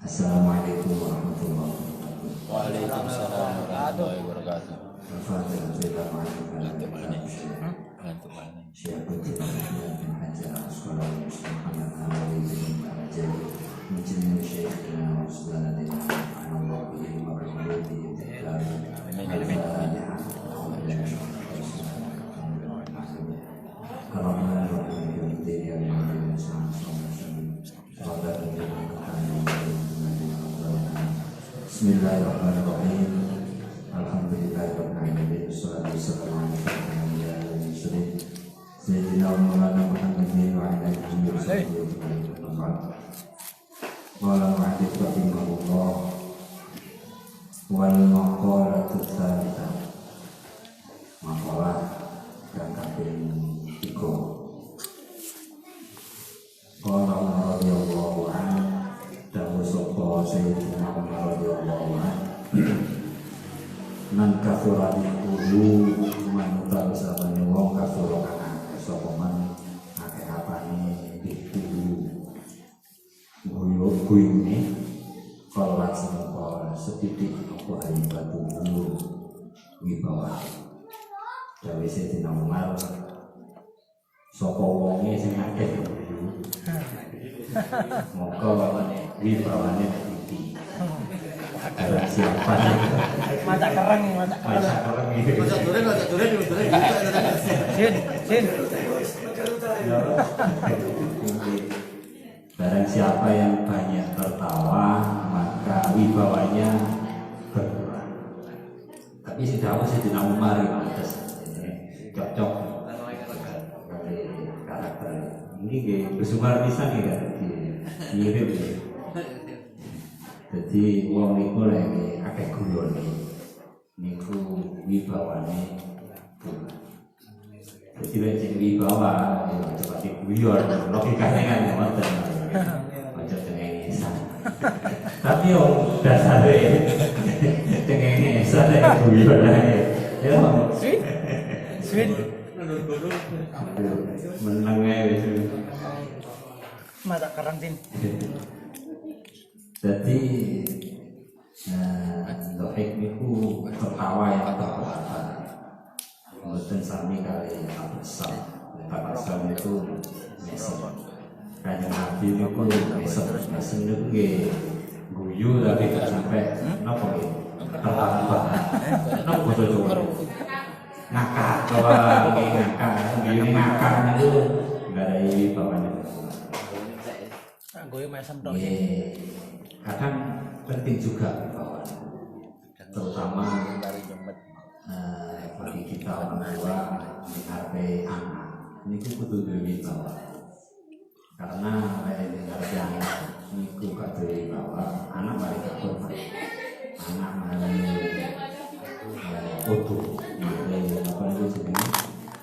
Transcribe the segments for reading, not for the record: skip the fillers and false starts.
Assalamualaikum warahmatullahi wabarakatuh. Waalaikumsalam warahmatullahi wabarakatuh. Bismillahirrahmanirrahim. Alhamdulillahirrahmanirrahim. Wassalatu wassalamu ala rasulillah Sayyidina wa maulana Muhammadin wa ala alihi wa sahbihi wa sallam. Qala mu'allif rahimahullah wal maqalatu tsalitsah. Maqalah kang kaping 3. Qala Umar radhiyallahu anhu dawu sapa Sayyidina Umar radhiyallahu anhu man kafara dulu manuta sabane wong kafara kana sapa man akeh apane dulu guyune kalau sampo setitik apa batu dulu wibawa dawe Sayyidina Umar sapa wonge sing akeh moko wibawane tinggi. Siapa Mata kereng. Barang siapa yang banyak tertawa maka wibawanya berkurang. Tapi si Dawa Sayyidina Umar itu cocok karakter ini bersumber pisan ya mirip. Jadi wong niku lek akeh guyone niku wibawane kurang. Jadi lek sing wibawa coba diguyon logikane kan ngoten. Aja cengengesan. Tapi yo dasare cengengesan lek guyon ae. Ya sweet. Meneng ae wis. Mata kereng tin. Jadi dohik niku tertawa yang terhormat. Mboten sami kali abasal. Abasal itu mesem. Kanjeng Nabi niku mesem niku nggih guyu tapi gak sampai napa nggih. Tertawa. Napa basa Jawa? Ngakak, bahwa ngakak, guyu ngakak niku ngarai bawahnya. Goyo mesem tok. Kadang penting juga bahwa terutama bagi kita orang tua di RP anak ini kudu duwe bahwa karena RP anak ini kudu duwe bahwa anak mereka korban anak mengalami utuh apa itu sebenarnya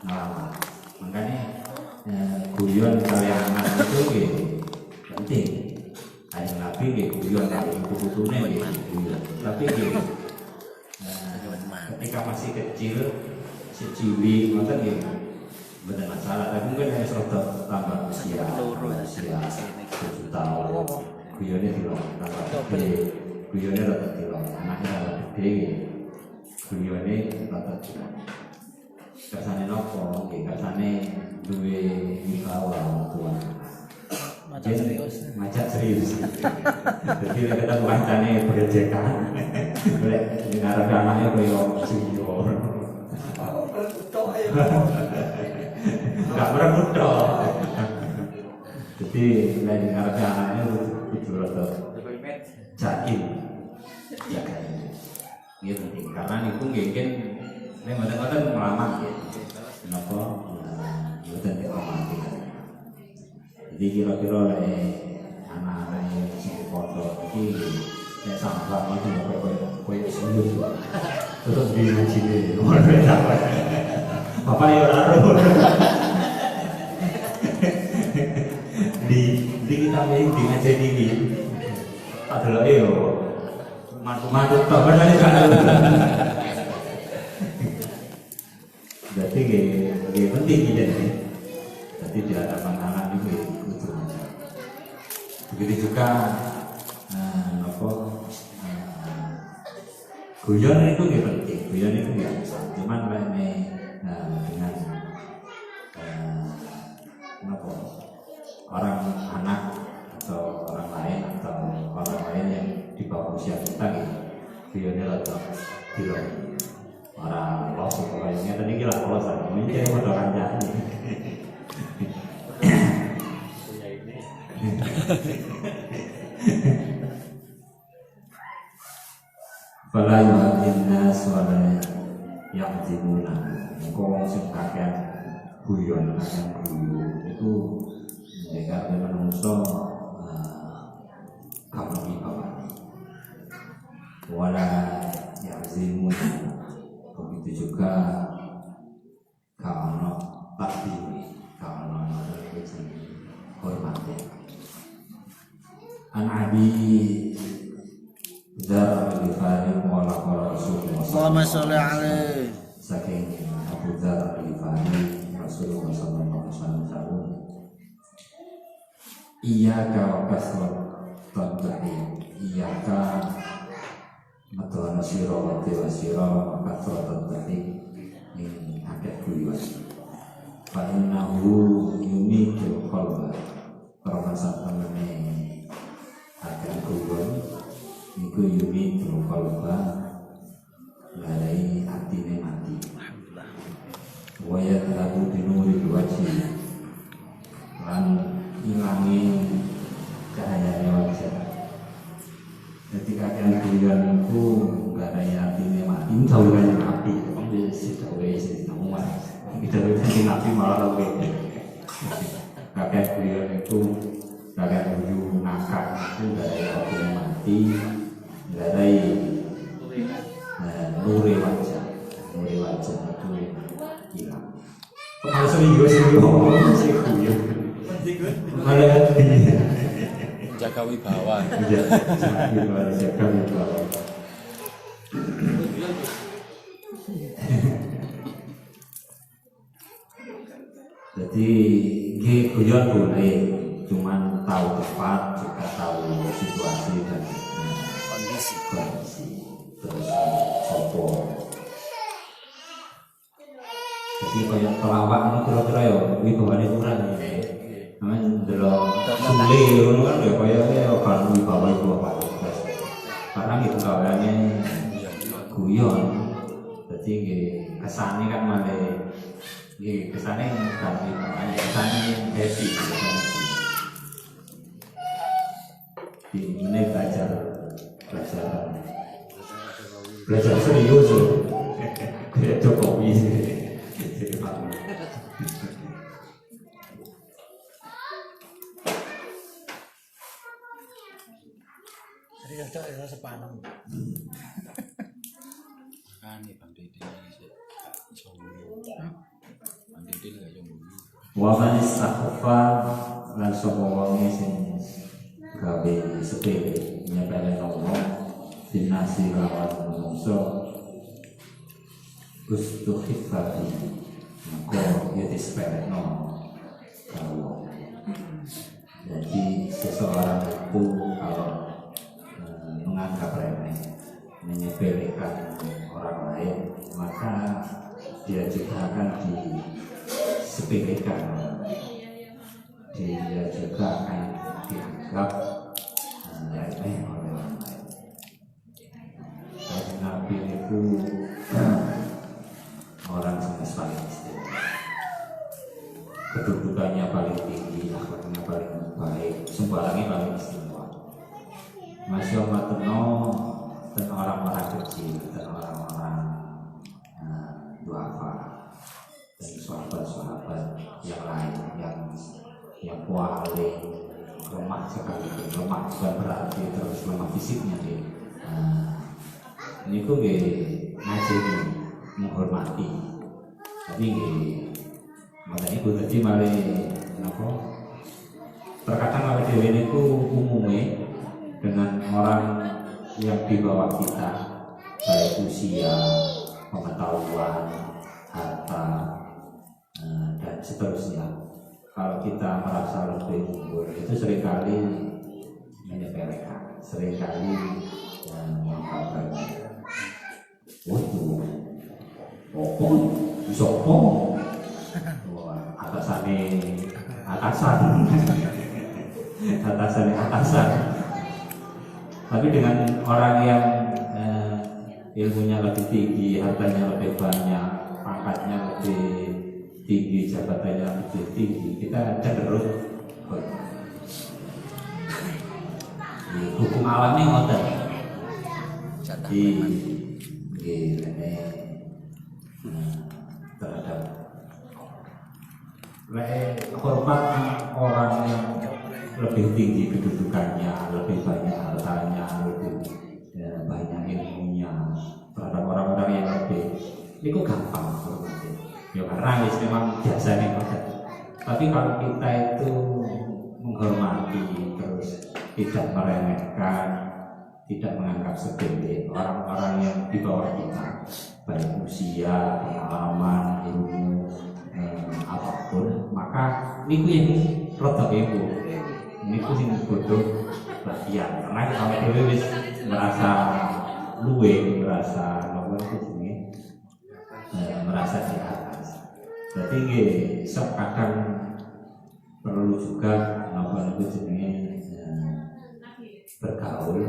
ngalaman makanya guyon kalian anak itu penting. Kanjeng Nabi nggih guyon kali putu-putune nggih guyon. Tapi nggih ketika masih kecil seciwi ngoten nggih bener masalah. Tapi mungkin wis rada tambah usia 7 tahun. Guyone dilok tambah gede. Guyone rada dilok. Anake rada gede nggih. Guyone rada dilok. Kersane nopo nggih kersane duwe wibawa wong tua. Macet serius. Jadi kita kancane berjekan. Lek ngarep anake koyo senior. Enggak merebut tok. Jadi lek ngarep anake kudu rada jaim. Iya penting karena niku nggih nek mboten ngelamat nggih. Napa? Mboten diomati. Jadi kira-kira anak-anak yang sing foto iki nek sampah itu koyo sendiri. Terus di Bapak ya ora ro. Di kita iki ngajeni iki. Adalah yo mantu-mantu tok bener kan. Jadi penting gitu. Jadi di hadapan anak itu begitu juga Guyon itu nggih penting, guyon itu biasa. Cuman dengan orang anak atau orang lain atau orang lain yang di bawah usia kita gitu, guyonnya atau bilo orang los pokoknya tadi kira los aja, ini kayak mau orang jadi. Fala yu'adzinna suara yang dimuna kong sing kakek guyon itu mereka menungso kamu di bawah wala yang dimuna begitu juga kalau takdiri kalau hormatnya an abi Dzar al-Ghifari qala qala Rasulullah Allahumma sholli alaihi. Saking Abu Dzar al-Ghifari Rasulullah sallallahu alaihi wasallam iyyaka wa kasrat tadhi iyyaka matur sira wa sira wa kasrat tadhi ing akeh guyon fa innahu yumitu qalba karena satemene akeh guyon iku yumi trukalba lalai atine mati wayat lagu dinuri wajib lan ilangi cahaya wajah ketika kalian guyon itu lalai atine mati jauh dari api ambil sitawe sinauan kita berarti nabi malah lebih kakek guyon itu kakek guyon ngakak itu lalai atine mati dari nuri wajah itu hilang. Kalau seminggu saya guyon, malah Jaga wibawa. jaga wibawa. Jadi guyon boleh, cuman tahu tepat juga tahu situasi dan kondisi terus sopo. Jadi kayak pelawak itu kira-kira ya wibawanya kurang ya. Namanya delok sule ngono kan ya kayak kan wibawa itu apa terus. Karena itu kawannya guyon. Jadi kesannya kan malah kesannya kan kesannya happy. Ini belajar serius kayak Jokowi jadi cocok ya sepaneng Kan nih Bang Didi sombong. Bang Didi enggak sombong. wa man istaghfa lan sapa wong sing gawe sepele nyepele Allah dinasi lawan manusia gustu khifati maka ya disepelekno kalau jadi seseorang itu kalau menganggap remeh menyepelekan orang lain maka dia juga akan disepelekan dia juga akan dianggap remeh oleh orang lain. Nabi itu orang yang paling istimewa, kedudukannya paling tinggi, akhlaknya paling baik, sembarangnya paling istimewa. Masya Allah dan orang-orang kecil dan orang-orang duafa dan sahabat-sahabat yang lain yang paling lemah sekali, lemah bukan berarti terus lemah fisiknya nih. Ini kok ngajeni menghormati, tapi makanya itu tadi malah apa? Terkadang malah dewi ini umumnya dengan orang yang di bawah kita, baik usia, pengetahuan, harta, dan seterusnya. Kalau kita merasa lebih unggul, itu seringkali menyepelekan, seringkali mengkabarkan. opo isopo atasan. Tapi dengan orang yang ilmunya lebih tinggi, hartanya lebih banyak, pangkatnya lebih tinggi, jabatannya lebih tinggi, kita cenderung hukum alamnya ngoten. Jadi terhadap hormat orang yang lebih tinggi kedudukannya, lebih banyak hartanya, lebih banyak ilmunya, terhadap orang-orang yang lebih itu gampang hormatnya. Ya karena memang biasanya banget. Tapi kalau kita itu menghormati terus tidak meremehkan, tidak menganggap sepele orang-orang yang di bawah kita, baik usia, pengalaman, ilmu, apapun, maka niku yang rotok ibu, niku sing bodoh bagian. Karena kalau dhewe wis merasa luwe, merasa nopo jenenge, merasa di atas. Jadi nggih sok kadang perlu juga nopo jenenge bergaul,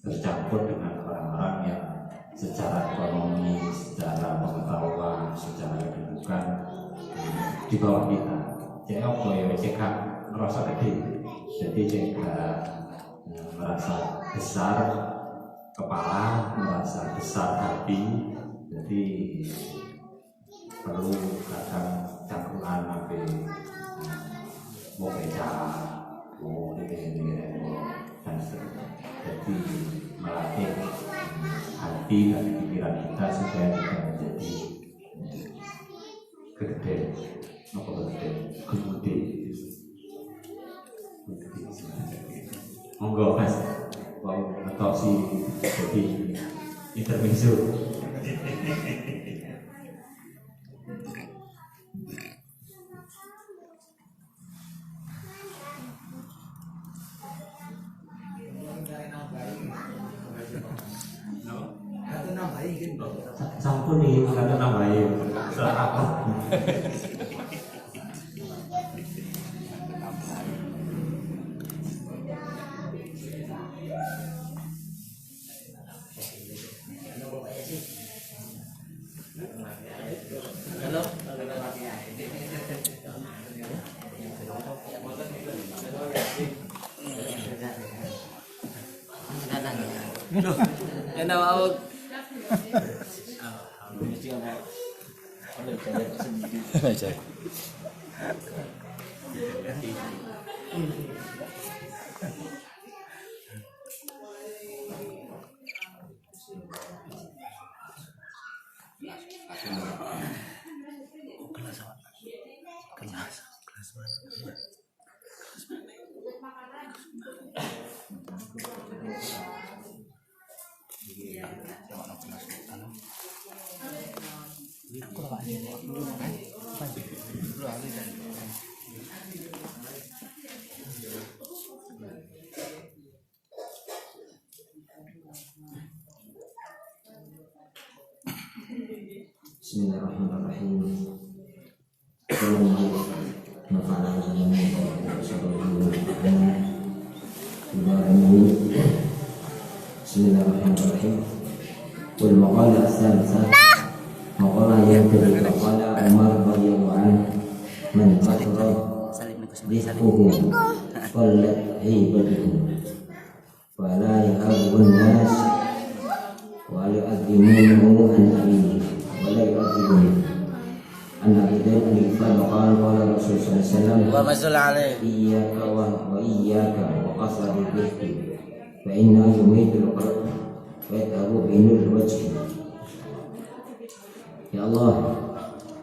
bercampur dengan orang-orang yang secara ekonomi, secara pengetahuan, secara kedudukan di bawah kita. Jadi apa ya cekak merasa gede, jadi cekak merasa besar kepala, merasa besar hati. Jadi perlu kadang campuran sampai mau beca, mau ini dan seterusnya. Jadi melatih hati dan pikiran kita supaya tidak menjadi gede, gede. Monggo mas, mau atau si jadi intermezzo. Sampun nih, kata nambahin. Salah apa? Yang mau Baca. Bismillahirrahmanirrahim. Bismillahirrahmanirrahim. Wal maqala as-salisah. Maqala yang kedua qala Umar radhiyallahu anhu man qasara rizquhu qallat hibatuhu wa la yahabun nas wa la ya'zimuhu an amin wa la ya'zimuhu an amin qala Rasul sallallahu alaihi wasallam wa masul alaih iyyaka wa iyyaka wa qasara rizqi fa inna yumitul qalb wa yadhabu binul wajhi. Ya Allah,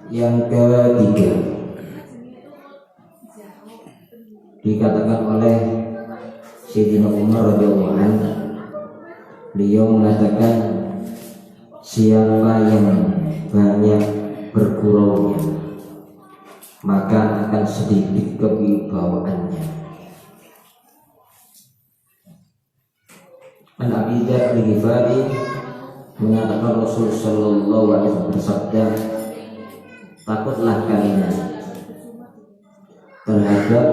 yang ketiga dikatakan oleh Sayyidina Umar radhiyallahu anhu, beliau mengatakan siapa yang banyak berguraunya maka akan sedikit kewibawaannya. An Abi Dzar al-Ghifari mengatakan Rasul Shallallahu Alaihi Wasallam bersabda, takutlah kalian terhadap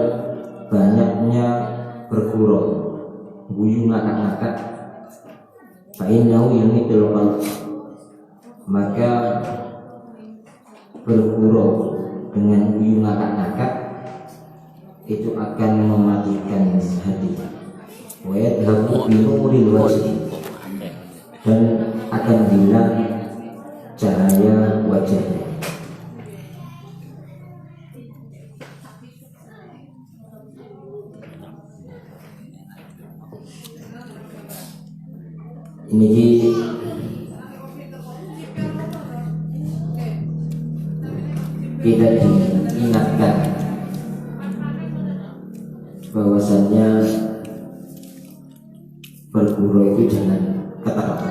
banyaknya bergurau, guyu ngakak-ngakak, fa'innahu yumitul qalb, maka bergurau dengan guyu ngakak-ngakak itu akan mematikan hati. Wa yadhabu bi nuril wajhi, dan akan hilang cahaya wajahnya. Ini kita diingatkan bahwasannya bergurau itu jangan kata-kata.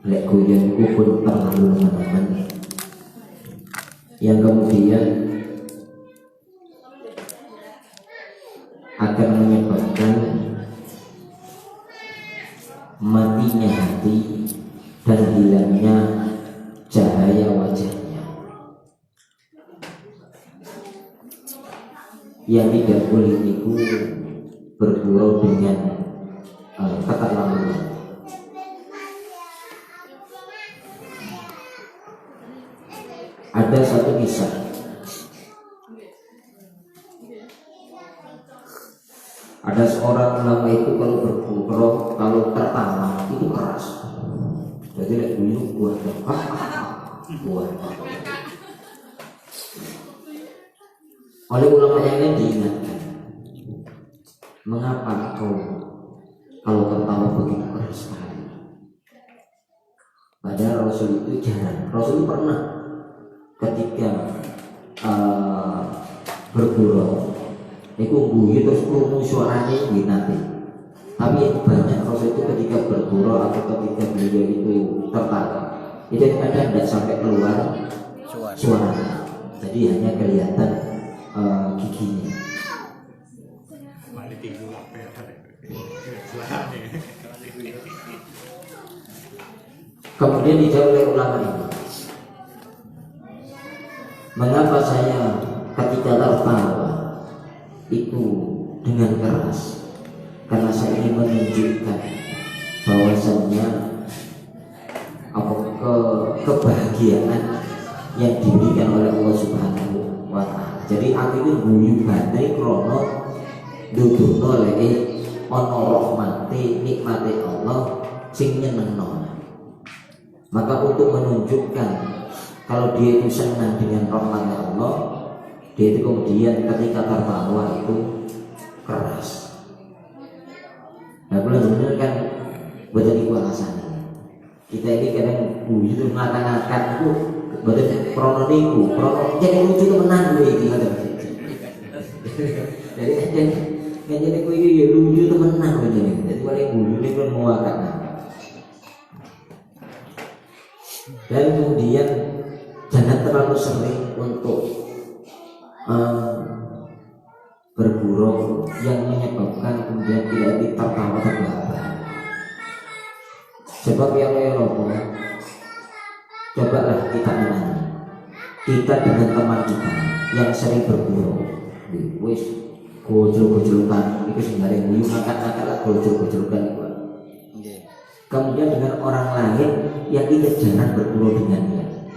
Lek guyon itu pun terlalu teman-teman, yang kemudian akan menyebabkan matinya hati dan hilangnya cahaya wajahnya. Yang tidak boleh itu bergurau dengan keterlaluan. Ada satu kisah, ada seorang ulama itu kalau bergurau, kalau tertawa itu keras. Jadi lihat dulu buat oleh ulama yang lain diingatkan, mengapa kau kalau tertawa begitu keras sekali? Padahal Rasul itu jarang. Rasul pernah ketika bergurau, itu guyu terus krungu suaranya nanti. Tapi yang banyak Rasul itu ketika bergurau atau ketika beliau itu tertawa, itu kadang tidak sampai keluar suara. Jadi hanya kelihatan giginya. Kemudian dijawab oleh ulama ini, mengapa saya ketika tertawa itu dengan keras? Karena saya ingin menunjukkan bahwasannya kebahagiaan yang diberikan oleh Allah Subhanahu wa Ta'ala. Jadi aku itu guyu badai krono duduhno lek ana rahmate nikmate Allah sing nyenengno. Maka untuk menunjukkan kalau dia itu senang dengan rahmatnya Allah, dia itu kemudian ketika tertawa itu keras. Nah, benar-benar kan betul itu alasannya. Kita ini kadang guyu itu ngata-ngata itu betul krono niku, krono jadi lucu temenan kowe iki ngoten. Jadi kowe iki ya lucu temenan kowe jadi. Jadi paling guyu niku ngawakak. Dan kemudian jangan terlalu sering untuk bergurau yang menyebabkan kemudian tidak tertawa terbahak. Sebab yang Eropa, cobalah kita menanya, kita dengan teman kita yang sering bergurau, wis gojol-gojolkan, itu sebenarnya guyu ngangkat-ngangkat gojol-gojolkan itu. Kemudian dengan orang lain yang kita jarang bergurau dengannya,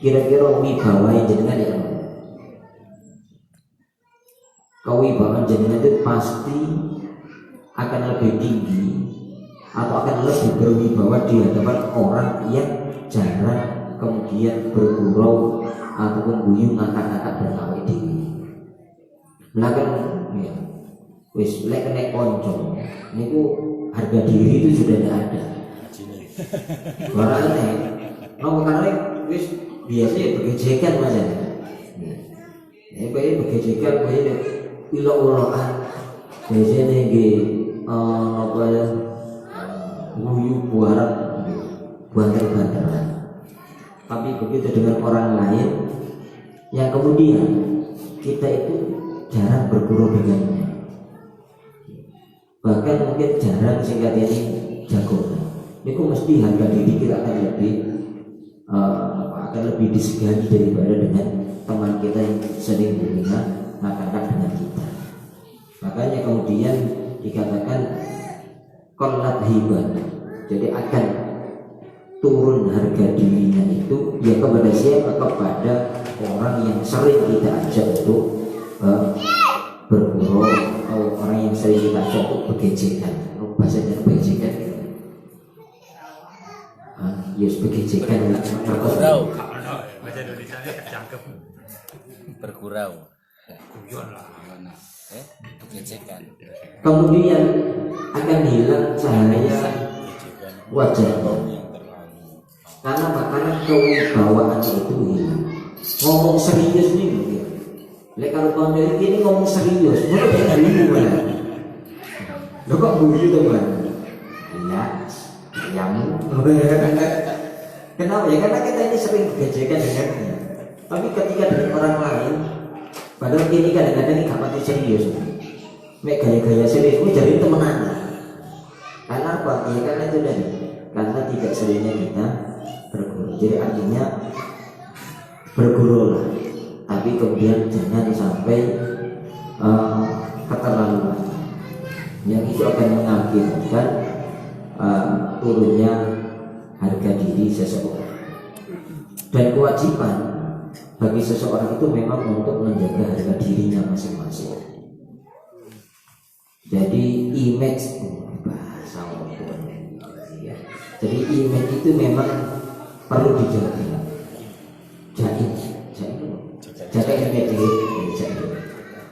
kira-kira wibawa yang jenengan ya, kewibawaan jenengan itu pasti akan lebih tinggi atau akan lebih berwibawa di hadapan orang yang jarang kemudian bergurau ataupun guyu ngangkat-ngangkat bernawi diri. Melakukan ya, wis lek kena konco, niku harga diri itu sudah tidak ada. Barangnya, mau karena wis biasanya bergejekan macamnya. Ini kayak bergejekan, kayak ilah-ilahan. Biasanya nih, apa ya, guyu buaran, banter-banteran. Tapi begitu dengan orang lain, yang kemudian kita itu jarang bergurau dengannya. Bahkan mungkin jarang singkat ini jago. itu mesti harga diri kita akan lebih disegani daripada dengan teman kita yang sering mengatakan dengan kita. Makanya kemudian dikatakan kollat hiban, jadi akan turun harga dirinya itu ya kepada siapa? Kepada orang yang sering kita ajak untuk bergurau, atau orang yang sering kita ajak untuk begejekan. Bahasanya begejekan, yes begejekan, Bergurau. Bahasa Indonesia nya cangkem. Bergurau. Guyon lah. Gejekan. kemudian akan hilang cahaya wajah, karena kewibawaan itu hilang. Ngomong serius nih mungkin. Kalau tahun dari ini ngomong serius, mulai dari gimana? Lo kok guyu teman? Iya, yang kenapa ya? Karena kita ini sering begejekan dengannya. Tapi ketika dengan orang lain, padahal ini kadang-kadang ini gak serius. Mek gaya-gaya serius ini jadi temenan. Karena apa? Ya karena itu tadi. Karena tidak seringnya kita berguru. Jadi artinya berguru lah. Tapi kemudian jangan sampai keterlaluan. Yang itu akan mengakibatkan turunnya harga diri seseorang. Dan kewajiban bagi seseorang itu memang untuk menjaga harga dirinya masing-masing. Jadi image bahasa ya. Jadi image itu memang perlu dijaga. Jaga image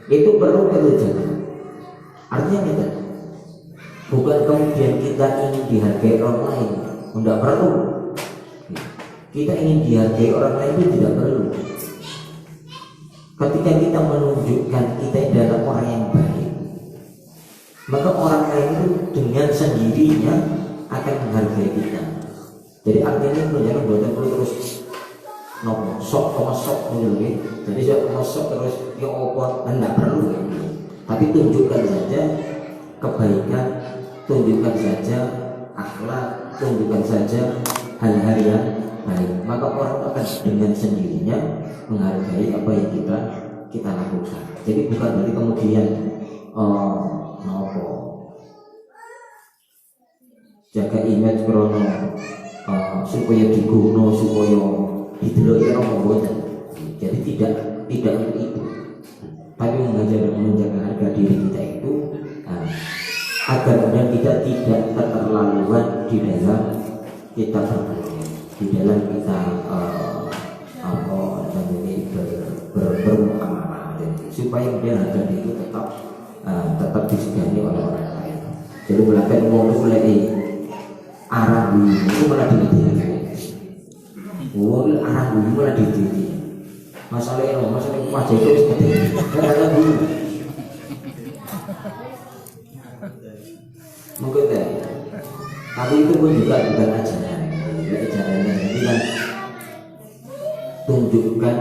itu perlu jaga. Artinya kita bukan kemudian kita ingin dihargai orang lain, tidak perlu. Kita ingin dihargai orang lain itu tidak perlu. Ketika kita menunjukkan kita adalah orang yang baik, maka orang lain itu dengan sendirinya akan menghargai kita. Jadi artinya jangan buatan terus sok dulu. Jadi sok terus ya opor, tidak perlu. Tapi tunjukkan saja kebaikan, tunjukkan saja akhlak, tunjukkan saja hal-hal yang baik. Maka orang akan dengan sendirinya menghargai apa yang kita lakukan. Jadi bukan berarti kemudian jaga image krono supaya diguno, supaya didelok orang boten. Jadi tidak untuk itu. Tapi menjaga harga diri kita itu agar kemudian kita tidak keterlaluan di dalam kita di dalam kita bermuamalah, supaya kemudian harga diri itu tetap disegani oleh orang lain. Jadi melakukan mulai arah bumi itu malah dilihat. Arah bumi malah dilihat. Masalah wajah itu seperti karena bumi. Mungkin deh. Tapi itu pun juga bukan ajarannya. Jadi kan tunjukkan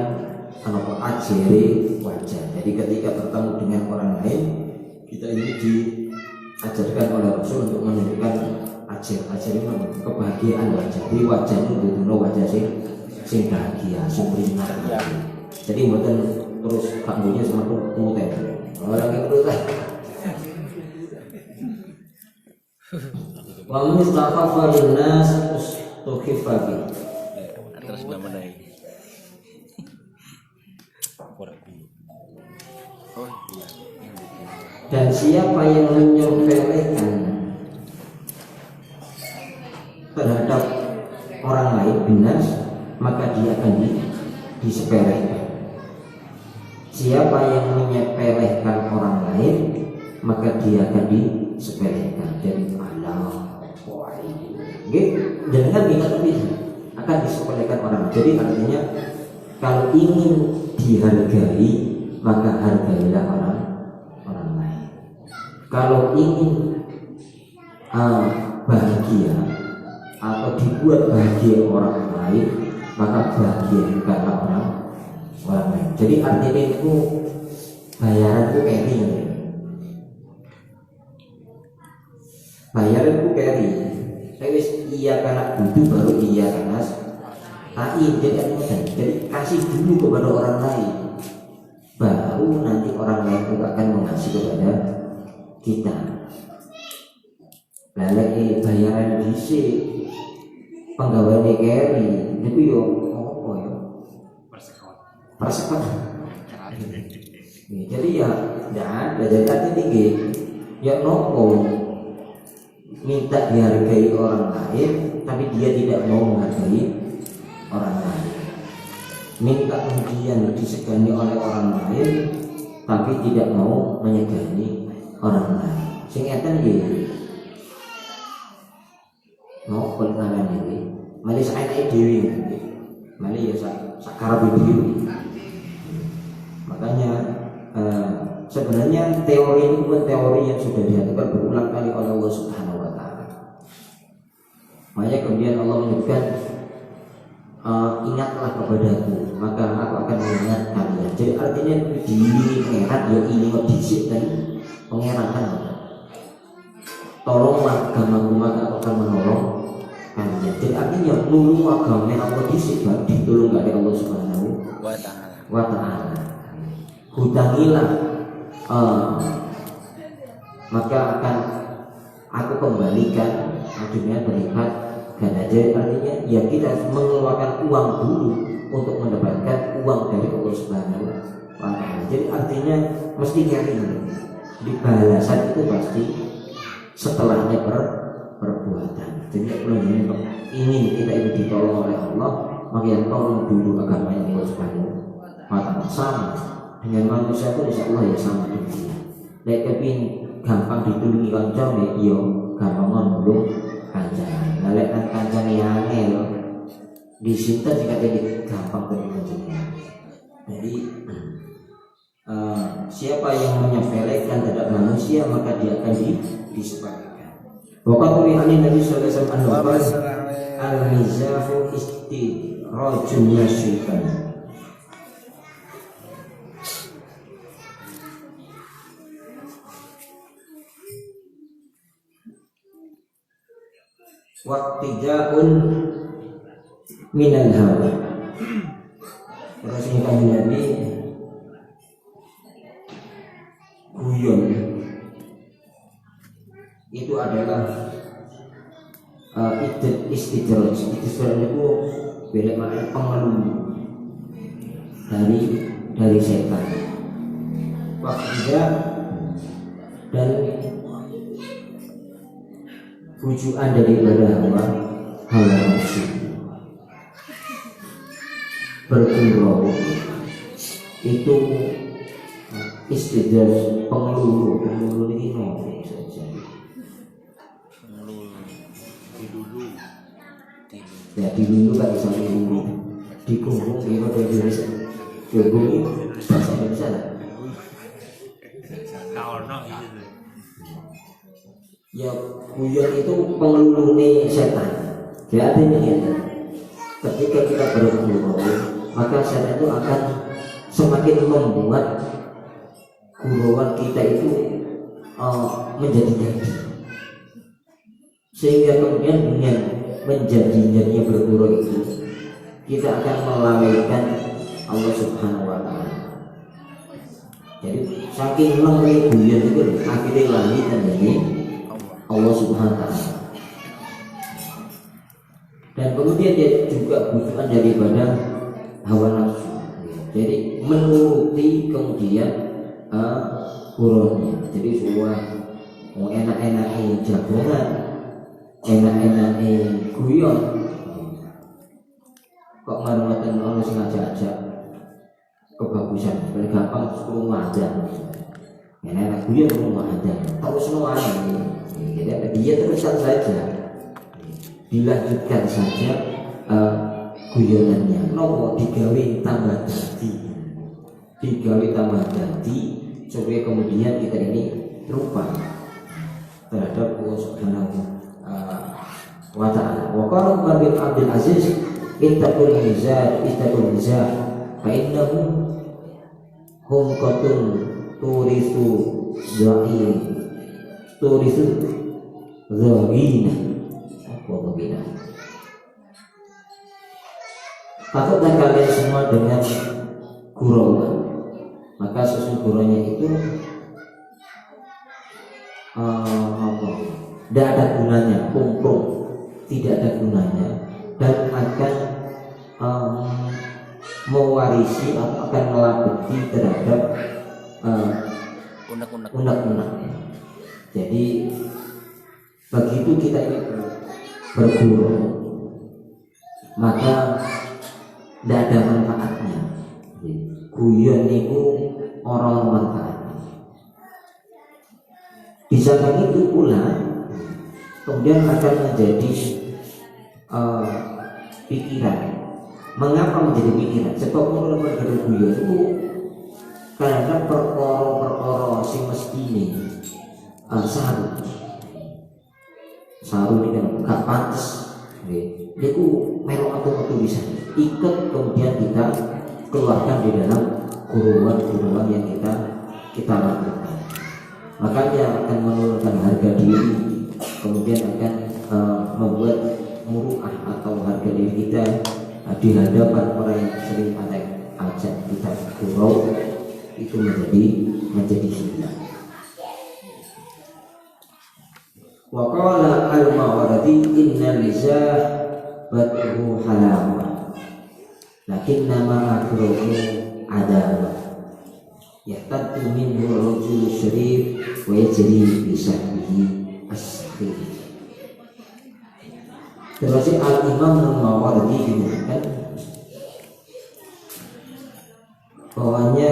ajari wajah. Jadi ketika bertemu dengan orang lain, kita ini diajarkan oleh Rasul untuk menunjukkan ajar itu kebahagiaan wajah. Jadi wajah itu betul wajah sing bahagia, sumringah. Jadi buatan terus kamunya semakin muten. Orang itu terus wa mustafa linnas tukhifati. Terus mengenai dan siapa yang menyepelekan terhadap orang lain binas, maka dia akan disepelekan. Siapa yang menyepelekan orang lain, maka dia akan disepelekan. Jadi jangan ingat akan disepelekan orang. Jadi artinya kalau ingin dihargai, maka hargailah orang lain. Kalau ingin bahagia atau dibuat bahagia orang lain, maka bahagiakanlah orang lain. Jadi artinya itu bayaran itu carry. Bayaran itu carry. wis iya karena butuh baru iya karena tain. Jadi kasih dulu kepada orang lain, baru nanti orang lain juga akan mengasih kepada kita. Lalu bayaran dhisik penggaweane keri niku yo apa ya? Persekot. Jadi ya tidak ada. Jadi artinya ya nopo minta dihargai orang lain tapi dia tidak mau menghargai orang lain, minta kemudian disegani oleh orang lain tapi tidak mau menyegani orang lain. Sing enten nggih nopo ngaran iki mali saenake dhewe, mali ya sakarepe dhewe. Makanya sebenarnya teori ini bukan teori yang sudah diaturkan berulang kali oleh Allah Subhanahu wa taala. Makanya kemudian Allah menyebutkan ingatlah kepadaku maka aku akan mengingat kalian. Jadi artinya diiringi pengerat ya ini dhisik dan pengerangan. Tolonglah agamaku maka aku akan menolong kalian. Jadi artinya nulung agama Allah dhisik baru ditolong oleh Allah Subhanahu wa taala. Hutangilah maka akan aku kembalikan dengan berlipat ganda. Jadi artinya ya kita harus mengeluarkan uang dulu untuk mendapatkan uang dari Allah Subhanahu wa taala. Jadi artinya mesti nyari. Jadi balasan itu pasti setelahnya perbuatan. Jadi kalau ingin kita itu ditolong oleh Allah, maka yang tolong dulu agamanya Allah Subhanahu wa taala. Sama dengan manusia pun insya Allah ya sama juga. Lek kepin gampang ditulungi kancane ya gampang nulung kancane. Lah lek kancane angel disinten jika jadi gampang kancane. Jadi siapa yang menyepelekan terhadap manusia maka dia akan disepelekan. Waqatu ali Nabi sallallahu alaihi wasallam al-mizahu istirajun yasyaitan. Waqtijaun minal hawa. Terus ini kami Nabi guyon itu adalah istidraj. Istidraj itu beda makna pengeluh dari setan. Waqtija dan rujukan daripada hawa nafsu bergurau itu istidraj pengeluh ini nopo saja. Ya dulu kan bisa dikungkung di mana Indonesia gunggung itu bahasa Indonesia lah. Ya guyon itu pengeluhnya setan. Ya artinya ketika kita bergurau maka setan itu akan semakin membuat gurauan kita itu menjadi jadi, sehingga kemudian dengan menjadi-jadinya bergurau itu kita akan melalaikan Allah Subhanahu wa taala. Jadi saking lemahnya guyon itu akhirnya lali dan jadi Allah Subhanahu wa taala. Dan kemudian dia juga butuhan daripada hawa nafsu. Jadi menuruti kemudian gurunya. Jadi semua mau enak-enaknya jagongan, enak-enaknya guyon. Kok ngaruh-ngaruh orang sengaja aja kebagusan, paling gampang rumah aja. Enak-enak guyon rumah aja. Terus semuanya. Jadi dia teruskan saja, dilanjutkan saja guyonannya. Nopo digawe tambah dadi, supaya kemudian kita ini lupa terhadap Allah Subhanahu wa taala. Wa qala Umar bin Abdul Aziz, ittaqul mizah, fa innahu hum qatun turisu zahina apa mukminah. Takutlah kalian semua dengan gurauan, maka sesungguhnya itu tidak ada gunanya, kumprung tidak ada gunanya, dan akan mewarisi atau akan melabeti terhadap unek-unek. Jadi begitu kita ini berguru, maka tidak ada manfaatnya. Guyon itu orang manfaatnya. Di samping itu pula kemudian akan menjadi pikiran. Mengapa menjadi pikiran? Sebab menurut guyon itu karena perkara-perkara sing mestine saru ini kan gak pantes. Niku melok atau bisa ikut kemudian kita keluarkan di dalam guruan yang kita lakukan. Makanya akan menurunkan harga diri, kemudian akan membuat muruah atau harga diri kita di hadapan orang yang sering ajak kita gurau, itu menjadi hilang. Wa qala al-Mawardi inna lizah bat'uhu halawah lakinna ma'akruhu adawa yahtaddu minhu rajul syarif wa yajri bisahbihi as-sahih. Terus al-Imam al-Mawardi mengatakan bahwanya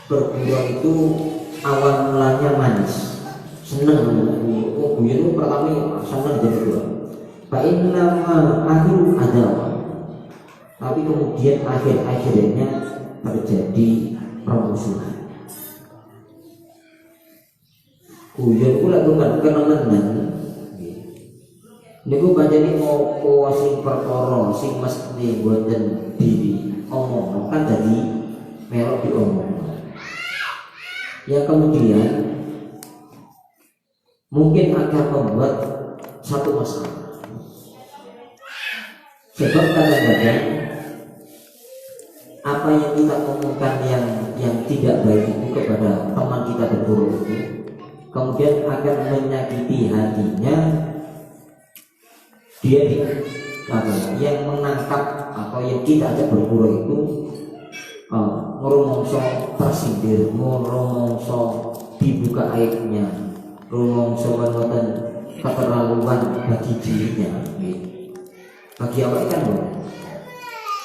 bergurau itu awal mulanya manis, senang. Guyon itu pertama senang jadi dua. Fa inna ma akhiru adawa. Tapi kemudian akhir-akhirnya terjadi permusuhan. Guyon itu lagu kan kenemenan. Niku pancen opo sing perkara sing mesti boten diri omong kan jadi melok diomong. Ya kemudian mungkin akan membuat satu masalah. Sebab kadang-kadang apa yang kita omongkan yang tidak baik itu kepada teman kita berguru itu, kemudian akan menyakiti hatinya. Dia yang menangkap atau yang kita ajak berguru itu ngurumongso tersindir, ngurumongso dibuka aibnya, ngurumongso wonten keterlaluan bagi dirinya, bagi awak kan loh.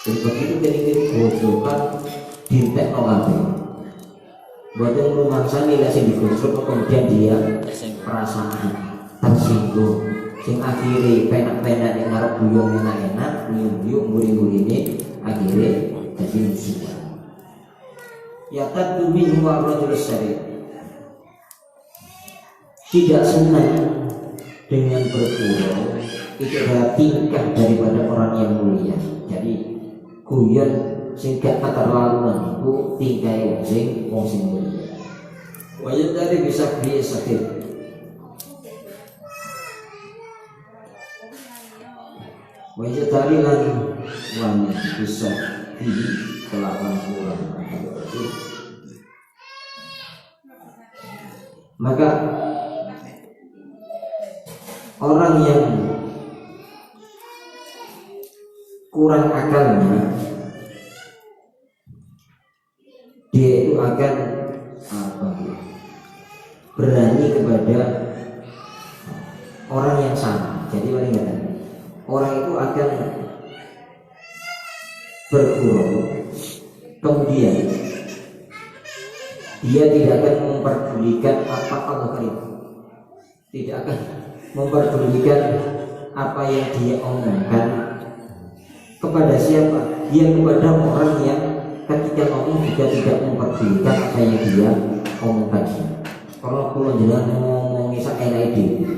Jadi begitu kini gojokan dintek kabeh. Boten rumangsa nilai sing digojok kemudian dia perasaan tersinggung. Sing akhirnya penak-penak yang ngarep guyon enak-enak, nyung-nyung muri-muri ini akhirnya jadi musuh. Ya tadu minhu ar-rajul syarif. Tidak senang dengan bergurau itu adalah tingkah daripada orang yang mulia. Jadi guyon sing gak keterlaluan itu tingkah wong sing mulia. Wajib tadi bisa sakit. Wajib tadi lagi wanita bisa di kelapan kurang. Maka orang yang kurang akalnya dia itu akan berani kepada orang yang sama. Jadi orang itu akan bergurau, kemudian dia tidak akan memperdulikan apa Allah tidak akan memperdulikan apa yang dia omongkan kepada siapa, dia kepada orang yang ketika ngomong juga tidak memperdulikan apa yang dia omongkan. Kalau jenengan ngomong saenake dhewe,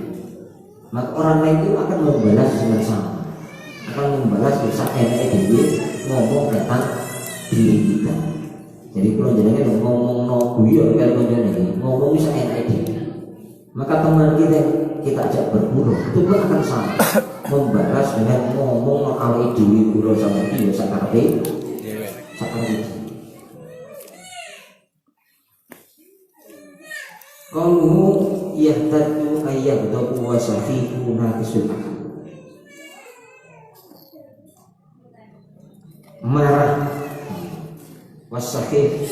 maka orang lain itu akan membalas dengan sama, akan membalas saenake dhewe ngomong tentang diri kita. Jadi kalau jenengan ngomong no guyon kali jenengan iki ngomong saenake dhewe. maka teman kita ajak berguru itu pun akan sama, membalas dengan ngomong kalau dewi guru sama dia sakarpe sakarpe. Qaluhu yahtadu ayyabdaku wa safihu naqisul akal. Marah wasahih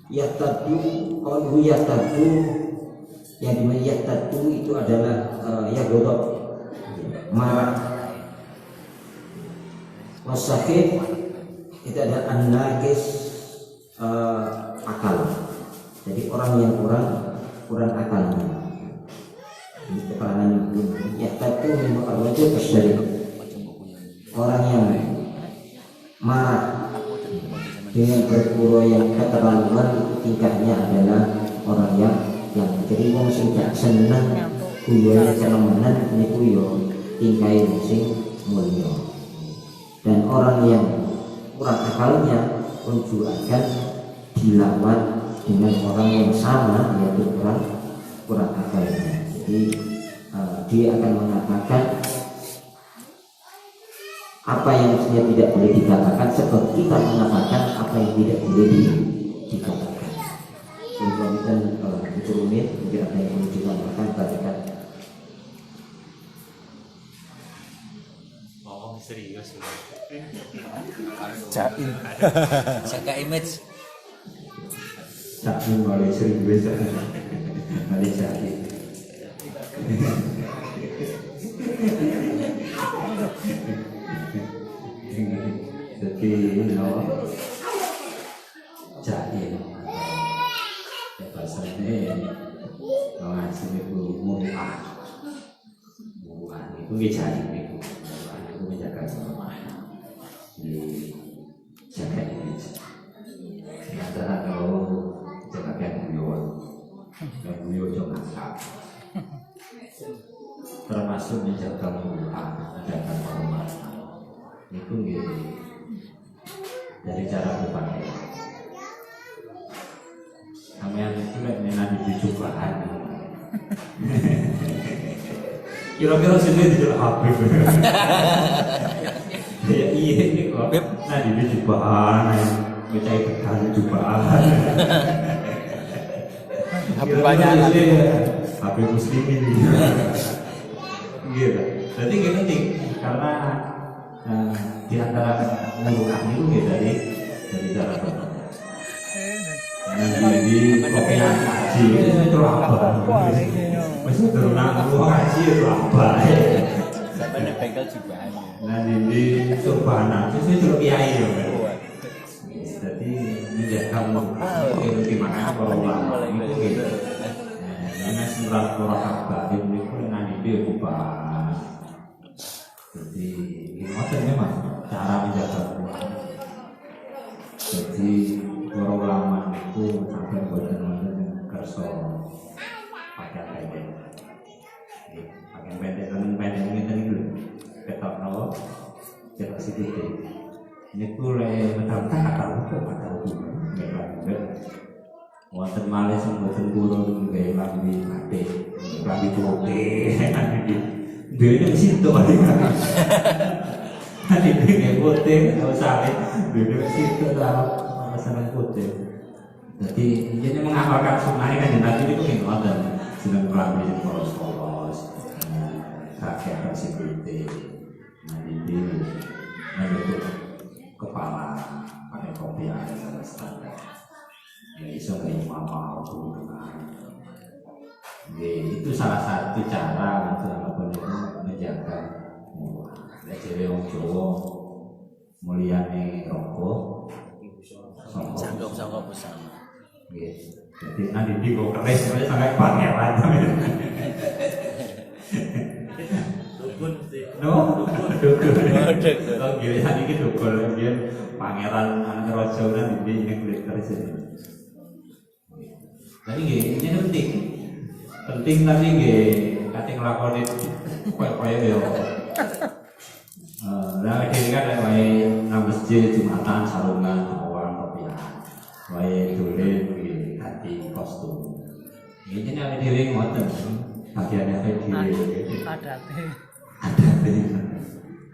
yahtadu, qaluhu yahtadu, yang dimana yahtadu itu adalah yagodok, marah. Wasahih itu adalah an-naqis, akal. Jadi orang yang kurang akalnya. Ini keterangan yahtadu memang Allah itu dari orang yang marah dengan berpura yang keterlaluan, tingkahnya adalah orang yang jadi wong sing gak seneng guyone cenemenan niku yo tingkahe wong sing mulya. Dan orang yang kurang akalnya pun juga akan dilawan dengan orang yang sama, yaitu kurang akalnya. Jadi dia akan mengatakan apa yang mestinya tidak boleh dikatakan, sebab kita mengatakan apa yang tidak boleh dikatakan. Sebelum kita mencerumit, mungkin ada yang perlu ditambahkan, katakan. Oh, serius loh. Jaim. Saka image. Jaim mulai serius, mulai jaim. Jadi jaim bahasanya mengasih itu mu'ah itu jaim itu menjaga dijaga ini. Sementara kalau jaga guyon jangan angkat, termasuk menjaga mu'ah, menjaga kehormatan itu gitu. Dari cara berpakaian sampean itu lek di cobaan kira-kira sini di Habib ya iya ini kok di cobaan mencari tekan cobaan Habib banyak Habib muslimin gitu. Jadi gini karena di antara muruah itu ya dari cara berpakaian. Jadi kopian haji itu apa? Masih berenang haji itu apa? Sampai di bengkel juga. Nah di surbana itu kiai ya. Jadi menjaga itu gimana kalau lama itu gitu. Karena surat Al-Kahfi itu nanti dia ubah. Jadi itu memang cara menjaga Quran. Jadi para ulama itu sampai buatan kerso pakaian pendek ini tadi ketok nawa cetak sedikit. Ini boleh menambah akal itu wonten malih sing boten purun nggih lambi ate lambi putih dene situ ali nggih putih usah dene situ lah masalah putih. Jadi ini mengamalkan sunnah kan Nabi itu nggih wonten seneng lambi polos-polos kakek kasih putih nanti menutup kepala pakai kopiah sama standar. Ya iso kayak mama aku itu salah satu cara untuk apa itu menjaga jadi orang Jawa mulyane rokok sanggup bersama. Jadi nanti di kok keres saya sangat pangeran. Dukun sih. Dukun. Oh gila ini dukun dia pangeran anak raja nanti di kulit keris ini. Tapi ini penting tadi kate nglakoni koyo yo. Lah iki kan wae nang masjid Jumatan sarungan awal kopiah. Wae dolen ganti kostum. Ini ada diri ngoten, bagiannya diri. Ada teh.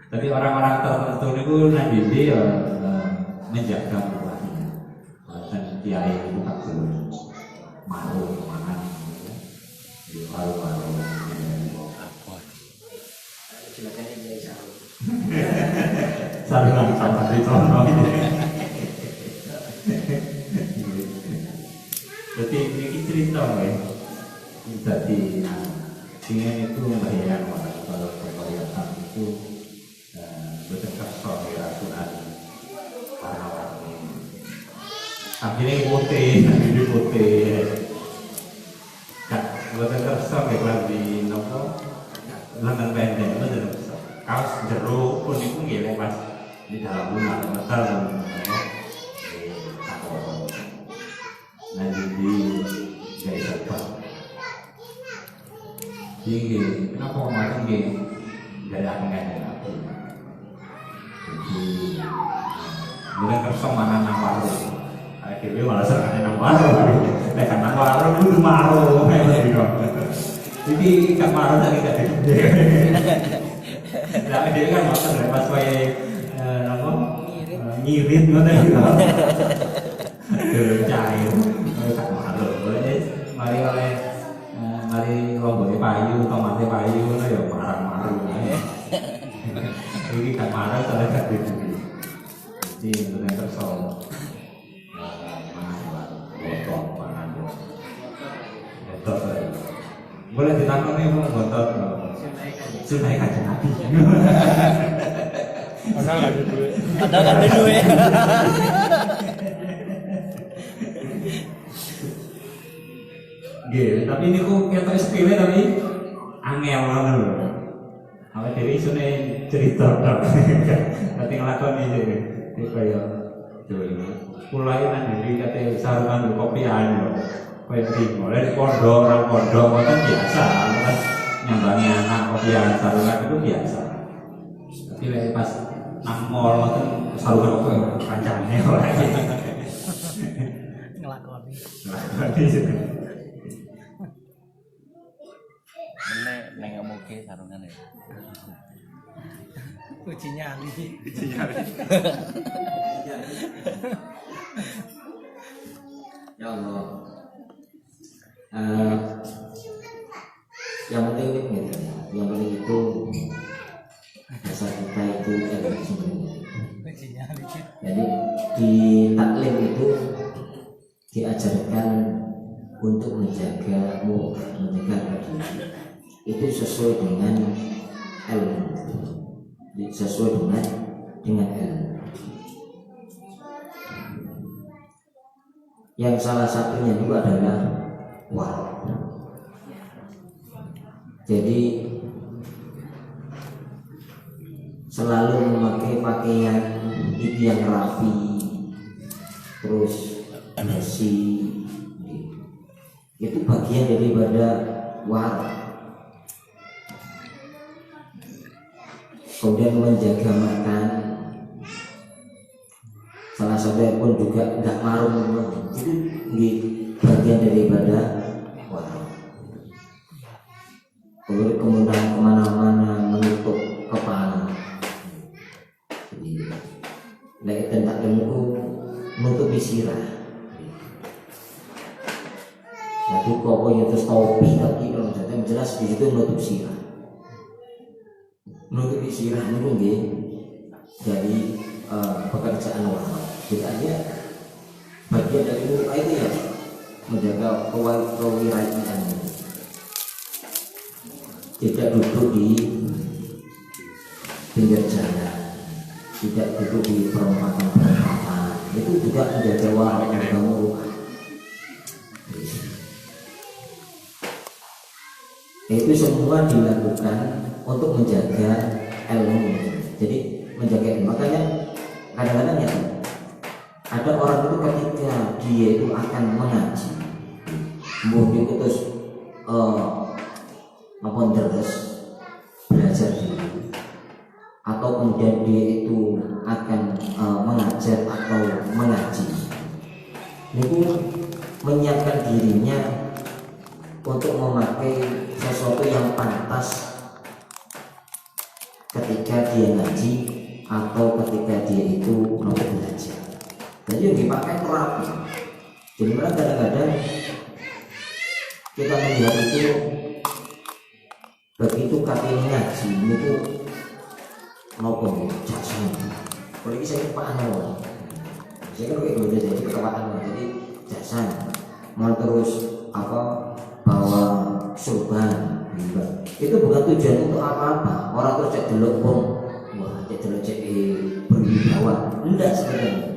Tapi orang-orang tertentu itu nanti dia menjaga rumahnya. Dan kiai itu tak perlu malu mangan, malu-malu. Sarungan sama di sono. Jadi ini cerita ya. Jadi ingin itu membayar kalau pembayaran itu betul kerso ratusan orang-orang ini. Akhirnya putih. Kan betul kerso kayak di nopo lengan pendek betul kerso. Kaos jeruk pun itu nggak lepas di dalam rumah betul. Nanti di gaya apa? Jadi kenapa kemarin dari aku nggak ada aku? Jadi mulai kerso mana nawaru, akhirnya malah serangnya nawaru, kan nawaru itu maru, jadi kan maru tadi kan nah dia kan maksudnya pas apa ngirit mana gitu, cair, tak maru, mari lomboknya payu, tomatnya payu, ya marah-marah. Ini kan marah soalnya tak dibeli. Jadi benar kerso, mangan buat, botot. Boleh ditangkap nih bang, botot. Sudah kaji nabi. Ada kan duit. Gitu, tapi ini kok kita sepele tapi angel banget loh. Awak dewi sune cerita dok, tapi ngelakoni aja. Ini kayak mulai nanti kata sarungan kopian loh. Kayak mulai pondok orang pondok kan biasa, kan nyambangi anak kopian sarungan itu biasa. Tapi lagi pas nang mall kan sarungan kopian kancane orang. Ngelakoni. Nengok muka sarungan ya. Uji nyali. Ya Allah. Yang penting itu, yang penting itu dasar kita itu Uji nyali. jadi di taklim itu diajarkan untuk menjaga diri itu sesuai dengan ilmu, sesuai dengan ilmu. Yang salah satunya juga adalah wara. Jadi selalu memakai pakaian itu yang rapi, terus bersih. Itu bagian daripada wara. Kemudian menjaga makan, salah satu pun juga nggak marung, itu bagian daripada wara. Kemudian kemana-mana menutup kepala. Jadi, lagi tentang ilmu menutupi sirah. Jadi pokoknya terus topi tapi kalau saya jelas di situ menutup sirah. Menutupi sirah itu nggih dari pekerjaan wara. Kita aja bagian dari muka itu ya menjaga kewirausahaan. Tidak duduk di pinggir jalan, tidak duduk di perempatan, itu juga menjaga wara yang muka. Itu semua dilakukan untuk menjaga ilmu. Jadi menjaga ilmu. Makanya kadang-kadang ya ada orang itu ketika dia itu akan mengaji, mungkin terus terus belajar diri, atau kemudian dia itu akan mengajar atau mengaji, itu menyiapkan dirinya memakai sesuatu yang pantas ketika dia ngaji atau ketika dia itu belajar. Jadi yang dipakai itu rapi. Jadi malah kadang-kadang kita melihat itu begitu katanya ngaji itu nopo jajan. Kalau ini saya Pak Anwar, saya kan kayak gitu jadi ketepatan jadi jajan. Mau terus apa bawa surban, itu bukan tujuan untuk apa-apa. Orang terus cek delok pun, wah cek delok cek berwibawa, enggak sebenarnya.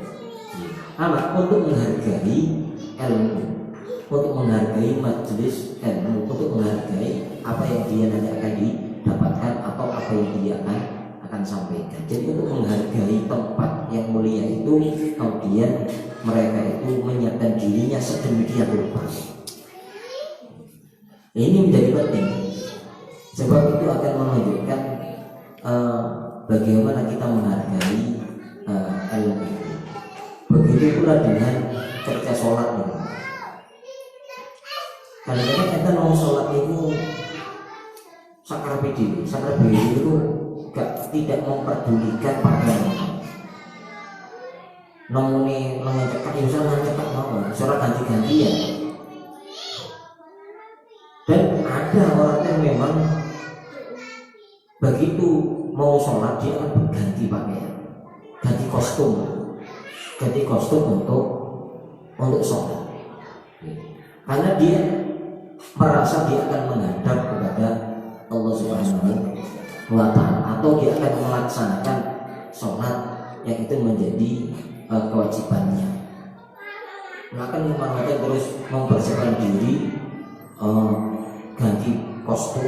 Apa? Untuk menghargai ilmu, untuk menghargai majelis ilmu, untuk menghargai apa yang dia nanti akan didapatkan atau apa yang dia akan sampaikan. Jadi untuk menghargai tempat yang mulia itu, kemudian mereka itu menyiapkan dirinya sedemikian rupa. Ini menjadi penting, sebab itu akan menunjukkan bagaimana kita menghargai ilmu itu. Begitu pula dengan ketika sholat itu. Kadang-kadang kita mau sholat itu sakar video itu tidak memperdulikan pakaian. Nomune cekat, ya misalnya cekat mau, sholat ganti-gantian. Dan ada orang yang memang begitu mau sholat dia akan berganti pakaian, ganti kostum untuk sholat. Karena dia merasa dia akan menghadap kepada Allah Subhanahu wa Ta'ala, atau dia akan melaksanakan sholat yang itu menjadi kewajibannya. Maka mereka terus mempersiapkan diri ganti kostum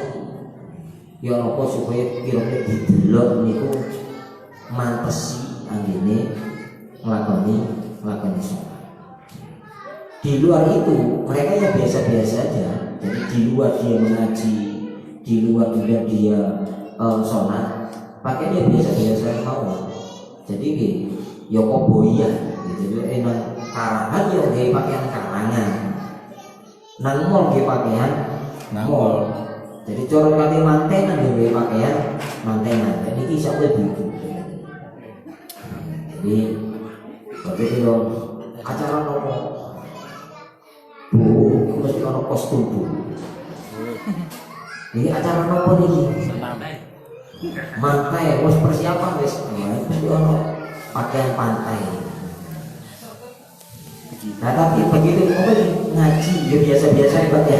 ya apa supaya kira-kira didelok niku mantesi anggene nglakoni sholat. Di luar itu mereka ya biasa-biasa aja. Jadi di luar dia mengaji, di luar juga dia sholat, pakainya biasa-biasa mau. Jadi ya koboyan, gitu. Nang karangan ya kayak pakaian karangan, nang mall kayak pakaian mall. Jadi corong kali mantenan ya kayak pakaian mantenan. Jadi kisah begitu. Jadi waktu itu acara nopo bu, mesti ono kostum bu. Ini acara nopo nih? Mantai, harus persiapan guys. Mesti ono pakaian pantai. Nah tapi begitu ngaji ya biasa-biasa ya.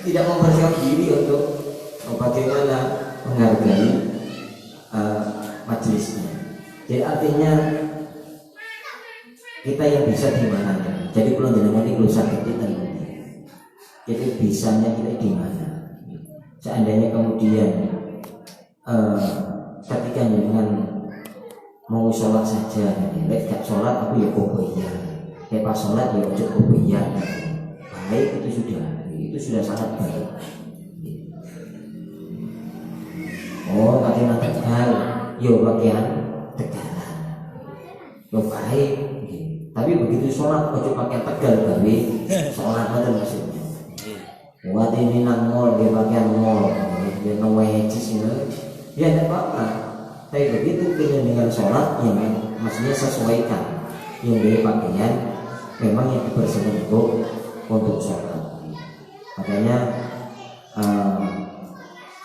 Tidak mempersiapkan diri untuk bagaimana menghargai majelisnya. Jadi artinya kita yang bisa di mana? Jadi kalau jenengan ini kalau sakit kita jadi bisanya kita di mana? Seandainya kemudian ketika jenengan mau sholat saja, gak sholat aku ya kopiah, kayak pas sholat ya ojo kopiah, baik itu sudah sangat baik. Oh katanya tegal, yo bagian tegalan, yo baik. Tapi begitu sholat ojo pakai tegal gawe sholat itu maksudnya. Buat ini nang mall dia bagian mall, dia nowejis ini, ya tidak apa-apa. Tapi begitu pilih dengan sholat yang maksudnya sesuaikan yang dia pakaian memang yang dipersiapkan untuk sholat. Makanya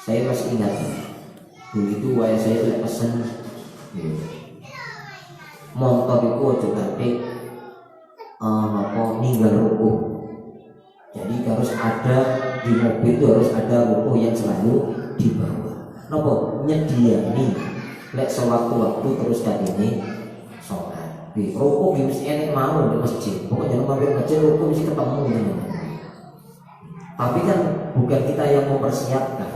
saya masih ingat dulu itu ayah saya tidak pesen motor itu ojo ngerti ninggal rukuh. Jadi harus ada di mobil itu harus ada rukuh yang selalu dibawa. Nopo nyedia nih lek sewaktu-waktu terus tadi ini sholat. Rukuh mesti enak mau di masjid. Pokoknya mampir masjid rukuh mesti ketemu gitu. Tapi kan bukan kita yang mempersiapkan.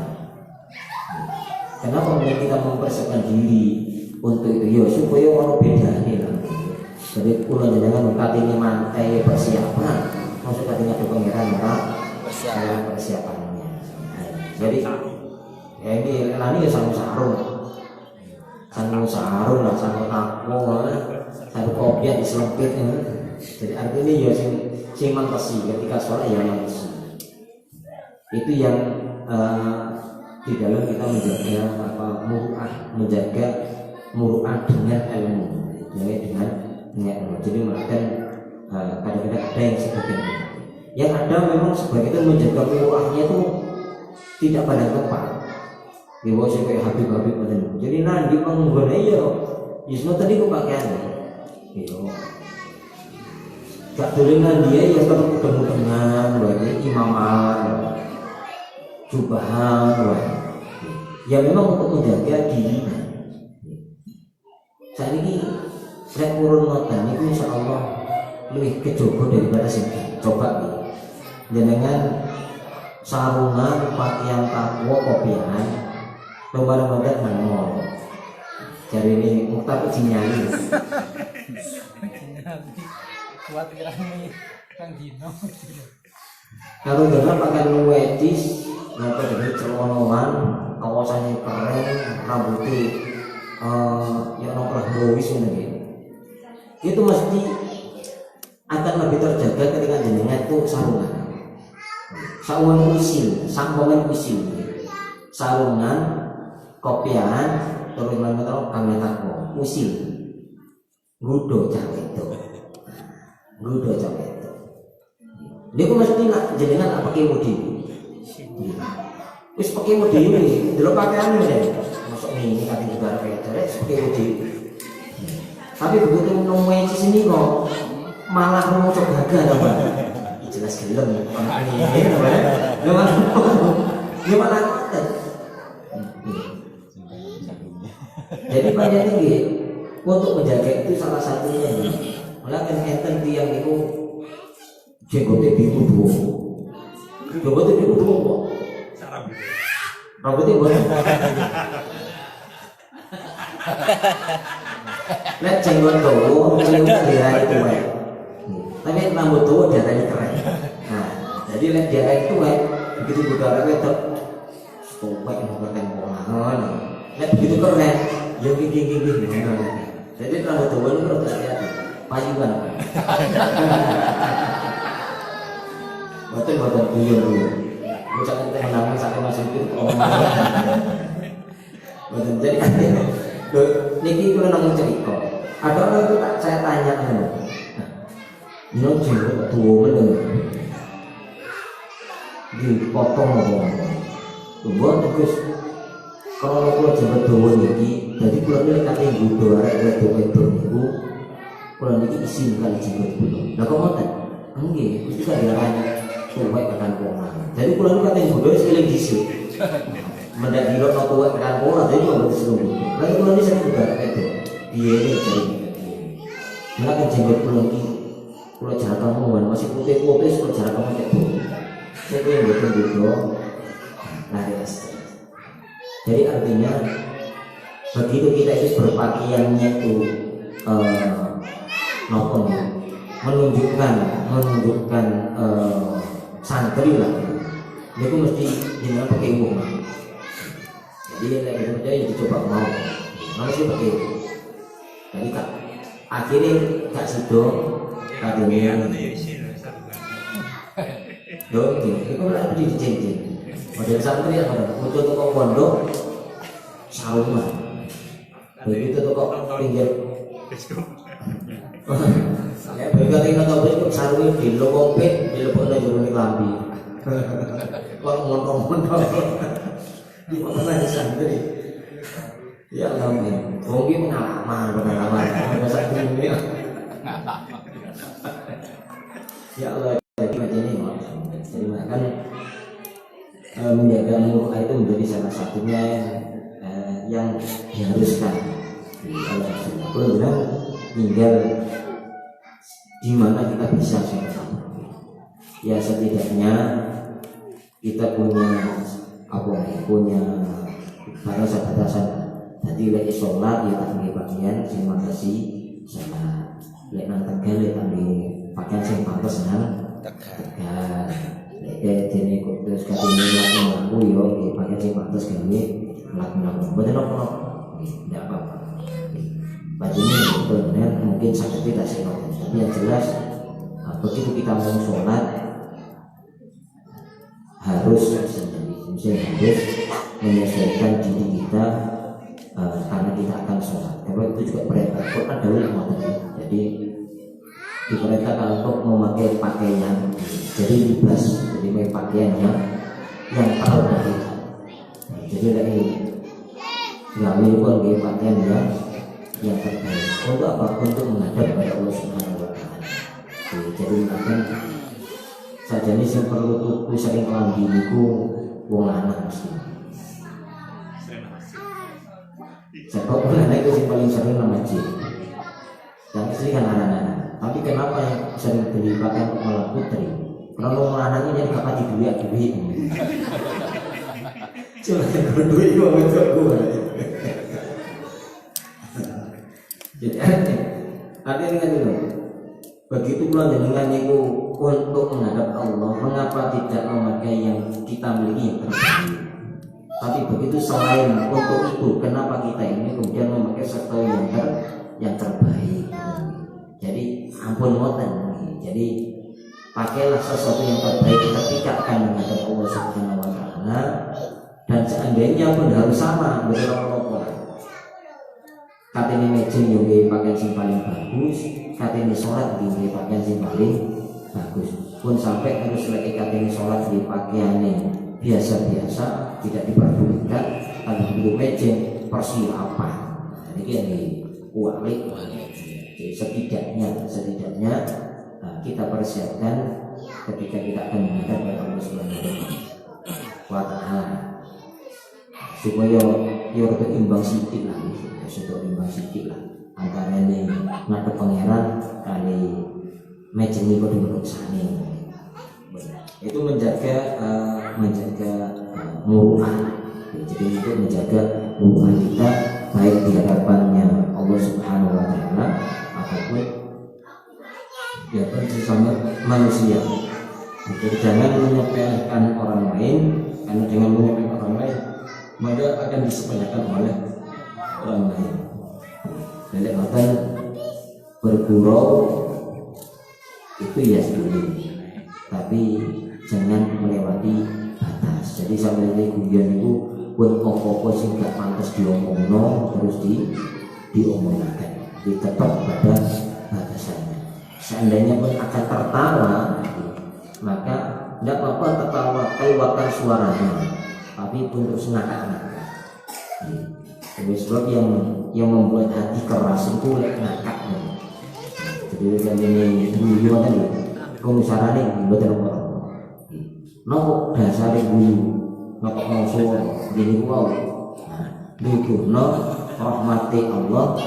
Kenapa kita mempersiapkan diri untuk itu? Ya supaya orang beda nih lah. Jadi pulau jangan katanya mantai persiapan. Maksud katanya ada pengiran persiapannya. Jadi ya ini lani ya sanggup sarung lah, sanggup takwo, sanggup kopiah diselempit. Jadi artinya ya si mantesi ketika sholat ya mantesi. Itu yang di dalam kita menjaga menjaga muruah dengan ilmu, dengan ilmu. Jadi melakukan kadang-kadang ada yang sebagian yang ada memang sebagian menjaga muruahnya itu tidak pada tempat. Ya bos kayak Habib betul. Jadi nanti menggunakan ya, Yusno tadi kepakaiannya. Yo, gak tulisan dia ya tetap mudah-mudahan, wajib imaman, jubahan, ya memang untuk menjaga diri. Saat ini saya urun notan itu insya Allah lebih kejogo daripada sini. Coba nih, jenengan sarungan, pakaian takwa, kopian, lembar-lembar nangol. Jadi ini mukhtar sinyali. Sinyali. Kuat kirani Kang Dino. Kalau dengan pakaian wedis, nanti dengan celonoan, kawasannya keren, rambutnya yang nomor bowis ini. Itu mesti akan lebih terjaga ketika jenengan itu sarungan. Sarungan usil, sangkongan usil, sarungan, kopian, terus menaruh kami takwo, usil, gudo cawe itu. Dia kok mesti nak jenengan apa pakai modi? Wis pakai modi ini, dulu pakaian deh. Masuk ini kaki juga kayak terus pakai modi. Tapi begitu nemu di sini kok malah mau coba gagal apa? Jelas gelem orang ini, dia malah jadi banyak ini untuk menjaga itu salah satunya. Malah kan enten tiang itu jenggotnya biru dua, jenggotnya biru dua kok. Rambutnya boleh. Lihat jenggot dua, jenggot dia itu tapi rambut dua dia tadi keren. Nah, jadi lihat dia itu begitu budara itu, stopek menggunakan polangan. Lihat begitu keren, yang gigi. Jadi rambut dua itu harus hati-hati. Payungan. Betul guyon. Bocah kita menangis sampai masuk itu. Betul. Jadi niki kulo nang cerita. Ada orang itu saya tanya kan. Ini jenggot tua bener. Dipotong apa? Buat terus kalau kulo jenggot tua niki, jadi kulo ini katanya gudo arek wedok niku. Kalau niki isin kali jenggot kulo. Lah kok ngoten? Nggih, mesti kan dilarang tuwek tekan pola. Jadi kulo niku katanya gudo sekali dhisik. Mendak dilo no tuwek tekan pola jadi kok mboten seru. Lah kulo niki sering juga itu. Piye iki jare. Lah kan jenggot kulo niki kulo jarak kamu masih putih-putih kulo jarak kamu cek tuh. Saya yang mboten gudo. Nah, jadi artinya begitu kita itu berpakaiannya itu menunjukkan santri lah, itu mesti jangan pakai umum. Jadi yang percaya dicoba mau, mesti pakai. Jadi kak akhirnya kak sido katanya dong, itu kan di cincin. Model santri yang ada, untuk toko pondok sarungan, begitu toko pinggir. Ya, berkata kita tahu itu sarungnya di lokopet, di lokopet aja unik lambi. Kalau montong-montong, di mana di santri? Ya amin. Mungkin pengalaman, masa dunia. Ya Allah, jadi macam ini, jadi makan menjaga muruah itu menjadi salah satunya yang diharuskan. Kalau bilang tinggal di mana kita bisa sholat. Ya setidaknya kita punya punya batasan. Jadi lagi sholat ya tak bagian sing mangasi sholat. Lek nang tegal ya tak pakaian sing pantes nang tegal. Lek dene terus katene laku yo di pakaian sing pantes gawe laku. Boten apa-apa. Tidak apa-apa. Bajunya benar mungkin sangat tidak senang, tapi yang jelas begitu kita mau sholat harus menyesuaikan diri kita karena kita akan sholat. Karena itu juga perintah Quran dahulu. Jadi diperintahkan untuk memakai pakaian, jadi libas, jadi memakai pakaian yang terbaik. Jadi lagi gawe pun memakai pakaian yang terbaik. Untuk apa? Untuk menghadap kepada Allah Subhanahu Wa Taala. Jadi akan saja ini yang perlu tuku sering kelambi niku wong lanang mesti. Sebab orang itu yang paling sering nama masjid. Yang istri kan anak-anak. Tapi kenapa yang sering beli pakaian untuk malam putri? Karena wong lanang ini jadi kapan duit. Cuma yang duit itu betul gue. Jadi artinya dengan itu. Begitu pula dengan itu untuk menghadap Allah, mengapa tidak memakai yang kita miliki yang terbaik? Tapi begitu selain untuk itu, kenapa kita ini kemudian memakai sesuatu yang terbaik? Jadi ampun ngoten. Jadi pakailah sesuatu yang terbaik ketika akan menghadap Allah Subhanahu Wa Taala. Dan seandainya pun harus sama, betul apa? Katanya matching yang pakaian yang paling bagus, katanya sholat di pakaian yang paling bagus. Pun sampai harus lagi katanya sholat di pakaiannya biasa-biasa, tidak diperdulikan. Tapi begitu matching persiapan. Jadi ini walik. Jadi setidaknya kita persiapkan ketika kita akan menghadap kepada Allah Subhanahu Wa Taala, supaya itu imbang sedikit lah, antara ini ngadep pangeran kali matching ini kode menurut sana. Itu menjaga muruah. Jadi itu menjaga muruah kita baik di hadapannya Allah Subhanahu Wa Taala ataupun ya bersama manusia. Jadi jangan menyepelekan orang lain, karena dengan menyepelekan orang lain maka akan disepelekan oleh orang lain. Jadi akan bergurau itu ya sulit, tapi jangan melewati batas. Jadi sampai ini guyon itu pun apa-apa sing gak pantas diomongno terus diomongkan. Tetap pada batasannya. Seandainya pun akan tertawa, maka tidak apa-apa tertawa, keluarkan suaranya, tapi pun terus ngakak-ngakak. Sebab yang membuat hati keras itu ngakak. Jadi yang ini guyu kan, kalau sarane mboten apa. Nopo dasare guyu, nopo ngosor, gini wow. Duduhno rahmati Allah,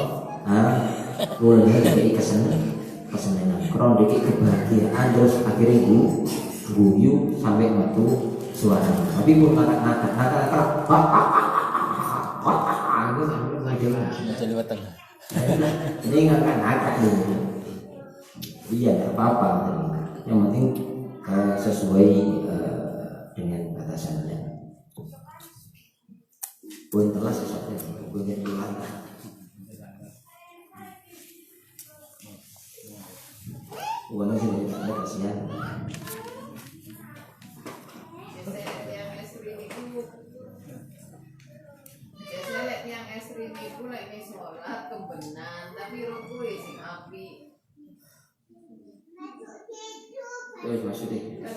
mulai dari kesenangan, kalau dikit kebahagiaan terus akhirnya guyu sampai metu suara. Tapi pun ngakak-ngakak, jadi weteng. Ini ngakak-ngakak nih. Iya, tidak apa-apa. Yang penting sesuai dengan batasannya. Pun telah sesuatu yang punya dilangkah. Bukan sih tidak ada kasihan. Yang ekstrim itu lagi sholat kebenan, tapi ruku sing api. Terus maksudnya?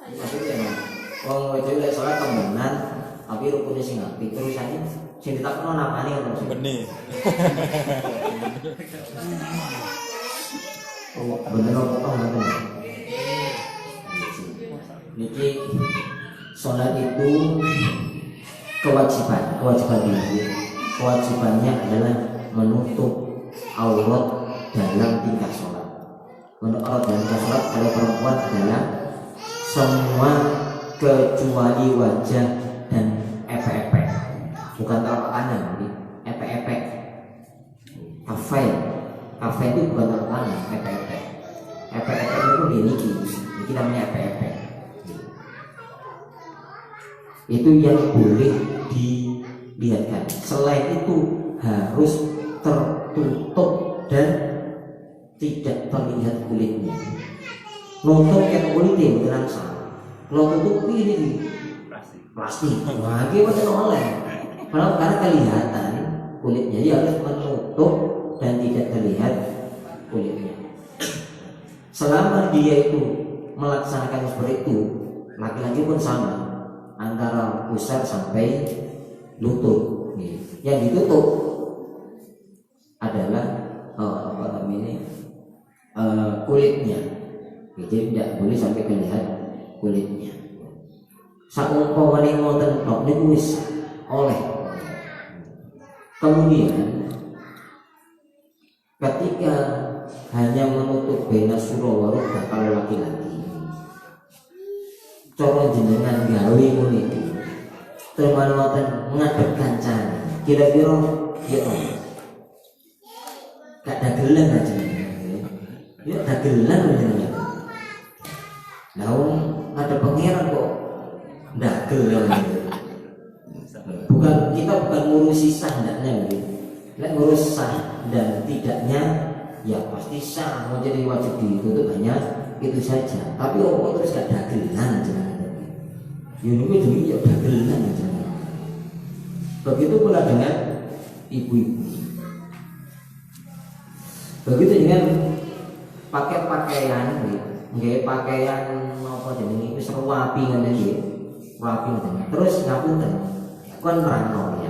Maksudnya, kalau itu udah sholat kebenan, tapi rukunya sing api. Terusannya, sing ditakutkan apa nih kalau Benih. Oh, bener apa bener? Niki sholat itu kewajiban diri. Kewajibannya adalah menutup aurat dalam tingkah sholat. Menutup aurat dalam tingkah sholat kalau perempuan adalah semua kecuali wajah dan epek-epek. Bukan telapak kanan, epek-epek. Kafe itu bukan telapak kanan, epek-epek. Epek-epek itu niki namanya epek-epek. Itu yang boleh dilihatkan. Selain itu harus tertutup dan tidak terlihat kulitnya. Nonton kayak kulitnya beneran salah. Kalau tutupi ini plastik. Wah, dia masih oleh. Kalau karena kelihatan kulitnya, dia harus menutup dan tidak terlihat kulitnya. Selama dia itu melaksanakan seperti itu, laki-laki pun sama, antara pusar sampai lutut. Yang ditutup adalah kulitnya. Jadi tidak boleh sampai terlihat kulitnya. Saumpamane ngoten tok niku wis oleh. Kemudian ketika hanya menutup bena suro warung kalau laki-laki, cara jenengan gawe ngono iki. Terus ngadep kancane. Kira-kira ya gak dagelan aja. Ya dagelan jenengan. Lah ada pangeran kok dagelan. Kita bukan ngurusi sah ndaknya gitu. Nek ngurus sah dan tidaknya ya pasti sah, mau jadi wajib ditutup hanya itu saja. Tapi orang terus gak dagelan jenengan. Ya niku dulu ya dagelan jenengan. Begitu pula dengan ibu-ibu. Begitu dengan pakaian, nggih pakaian apa jenenge wis rapi ngene nggih. Rapi ngene. Terus ngapunten. Kon rano ya.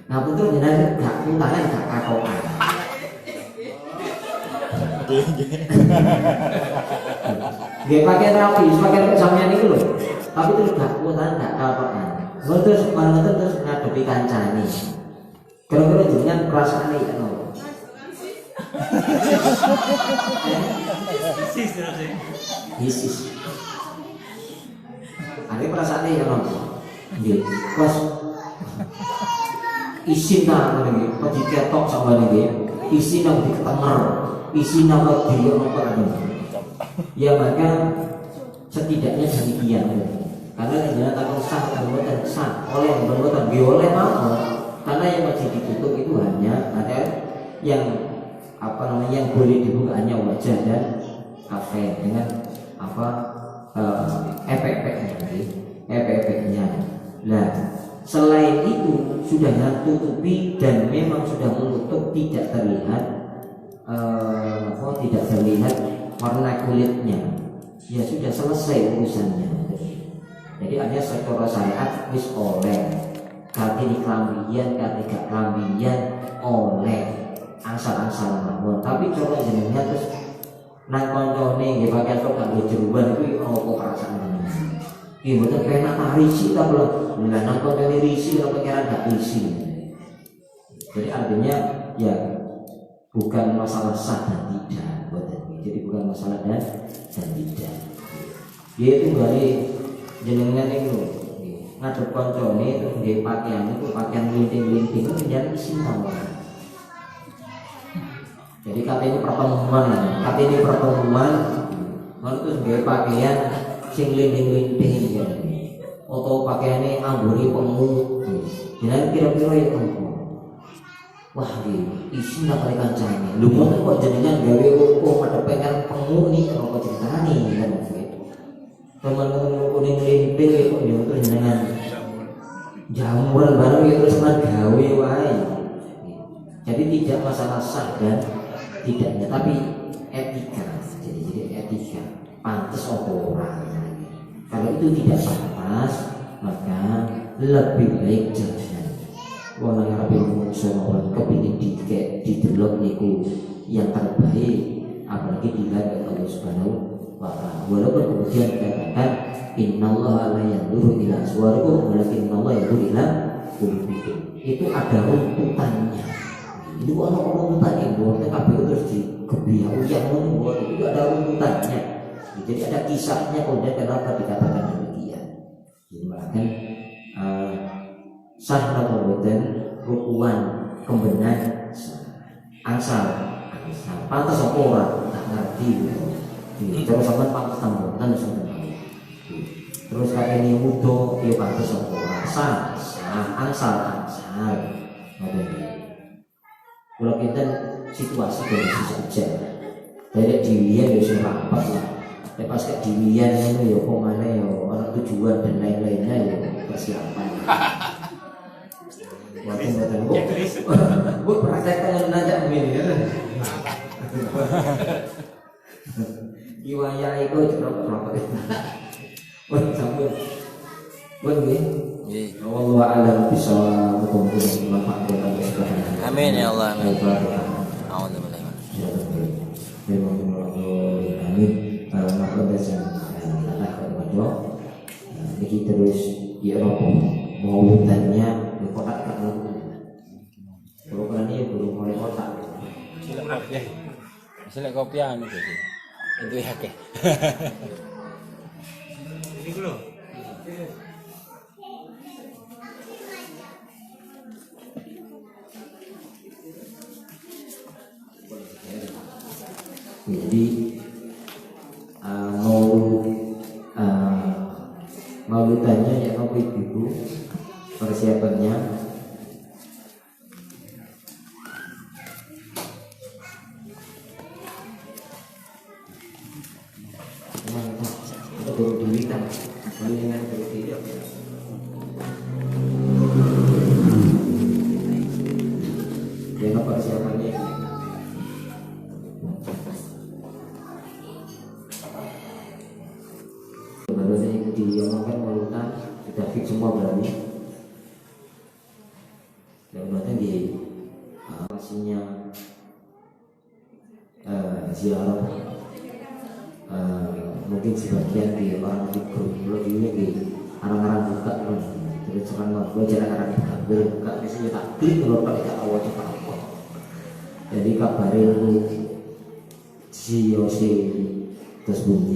Ngapunten jenengan gak puntangan gak kakokan. Nggih pakaian rapi, pakaian sampeyan niku lho. Tapi terus gak puntangan gak kakokan. Terus bareng terus ngadepi kancane. Kira-kira jenengan perasaane ya nopo? Isis. Ada perasaane ya nopo? Nggih. Kos isin ta ngene iki, diketok sampeyan iki. Isin nang diketenger, isin nang diri nopo anu. Ya maka setidaknya demikian. Karena jangan takut sah dan sah oleh berbuatan oleh mau karena yang masih ditutup itu hanya ada yang yang boleh dibuka hanya wajah dan kafe dengan efek-efeknya. Nah selain itu sudah tutupi dan memang sudah menutup tidak terlihat warna kulitnya, ya sudah selesai urusannya. Jadi hanya secara syariat wis oleh kati kelambian oleh angsal-angsal mawon. Tapi cara jenengan terus nang koncone nggih pakai tok kanggo jeruan iku apa perasaan jenengan? Iki mboten penak risi ta lho. Lah nang koncone risi kok pikiran gak risi. Jadi artinya ya bukan masalah sah dan tidak, jadi bukan masalah dan tidak. Yaitu dari jenengan itu ngadep koncone terus nggih pakaian itu pakaian linting-linting itu menjadi istimewa. Jadi katanya pertemuan terus nggih pakaian sing linting-linting ya. Atau pakaiannya anggone pemu. Jenengan kira-kira ya apa? Wah isi ndak kali kancane. Lho kok jenengan gawe kok madhep pengen pemu nih kok ceritane kan gitu. Teman-teman kuning linting kok yo terus jenengan jamuran bareng ya terus gawe wae. Jadi tidak masalah sah dan tidaknya tapi etika. Jadi etika pantas apa orang. Kalau itu tidak pantas maka lebih baik jangan. Wong nang arepe mungsuh kepengin didelok niku yang terbaik apalagi dilihat oleh Allah Subhanahu wa ta'ala. Walaupun kemudian dikatakan innallaha la yanzuru ila suwarikum walakin innallaha yanzuru ila qulubikum. Itu ada runtutannya. Itu ana runtutannya buat kabeh terus digebiau yang membuat itu ada runtutannya. Jadi ada kisahnya kemudian kenapa dikatakan demikian. Jadi bahkan sah atau boten rukuan kembenan angsal pantas apa ora tak ngerti. Terus sampean pantas tambotan terus kakek ini wudo dia pantas apa ora sah angsal ngoten. Kalau kita situasi kondisi saja Dari diwian ya sing rapat lah. Nek pas ke diwian ngono ya kok mana ya orang tujuan dan lain-lainnya ya persiapan. Waktu mboten kok praktek kan nanya ngene ya. Iwaya iku cerok-cerok. Wah, sampe. Wah, nggih. Nggih. Wallahu a'lam bishawab. Mudah-mudahan manfaat buat kita sekalian. Amin ya Allah. Amin. Al-Fatihah. Alhamdulillah. Amin. Maka dasar kata kepada ini terus ya Robo mau hutannya di kotak kalau ini belum mulai kotak. Sila kopian itu sih. Itu ya ke. Ini dulu. Jadi mau ditanya ya apa ibu persiapannya untuk diminta dengan berbeda ya persiapannya baru yang diomongkan walutan sudah fix semua berani dan berarti di pastinya ziarah mungkin sebagian di orang di grup lebih di arang-arang buka kan terus sekarang gue jarang-jarang buka biasanya tak klik kalau tak awal cepat apa jadi kabarin lu si terus bunyi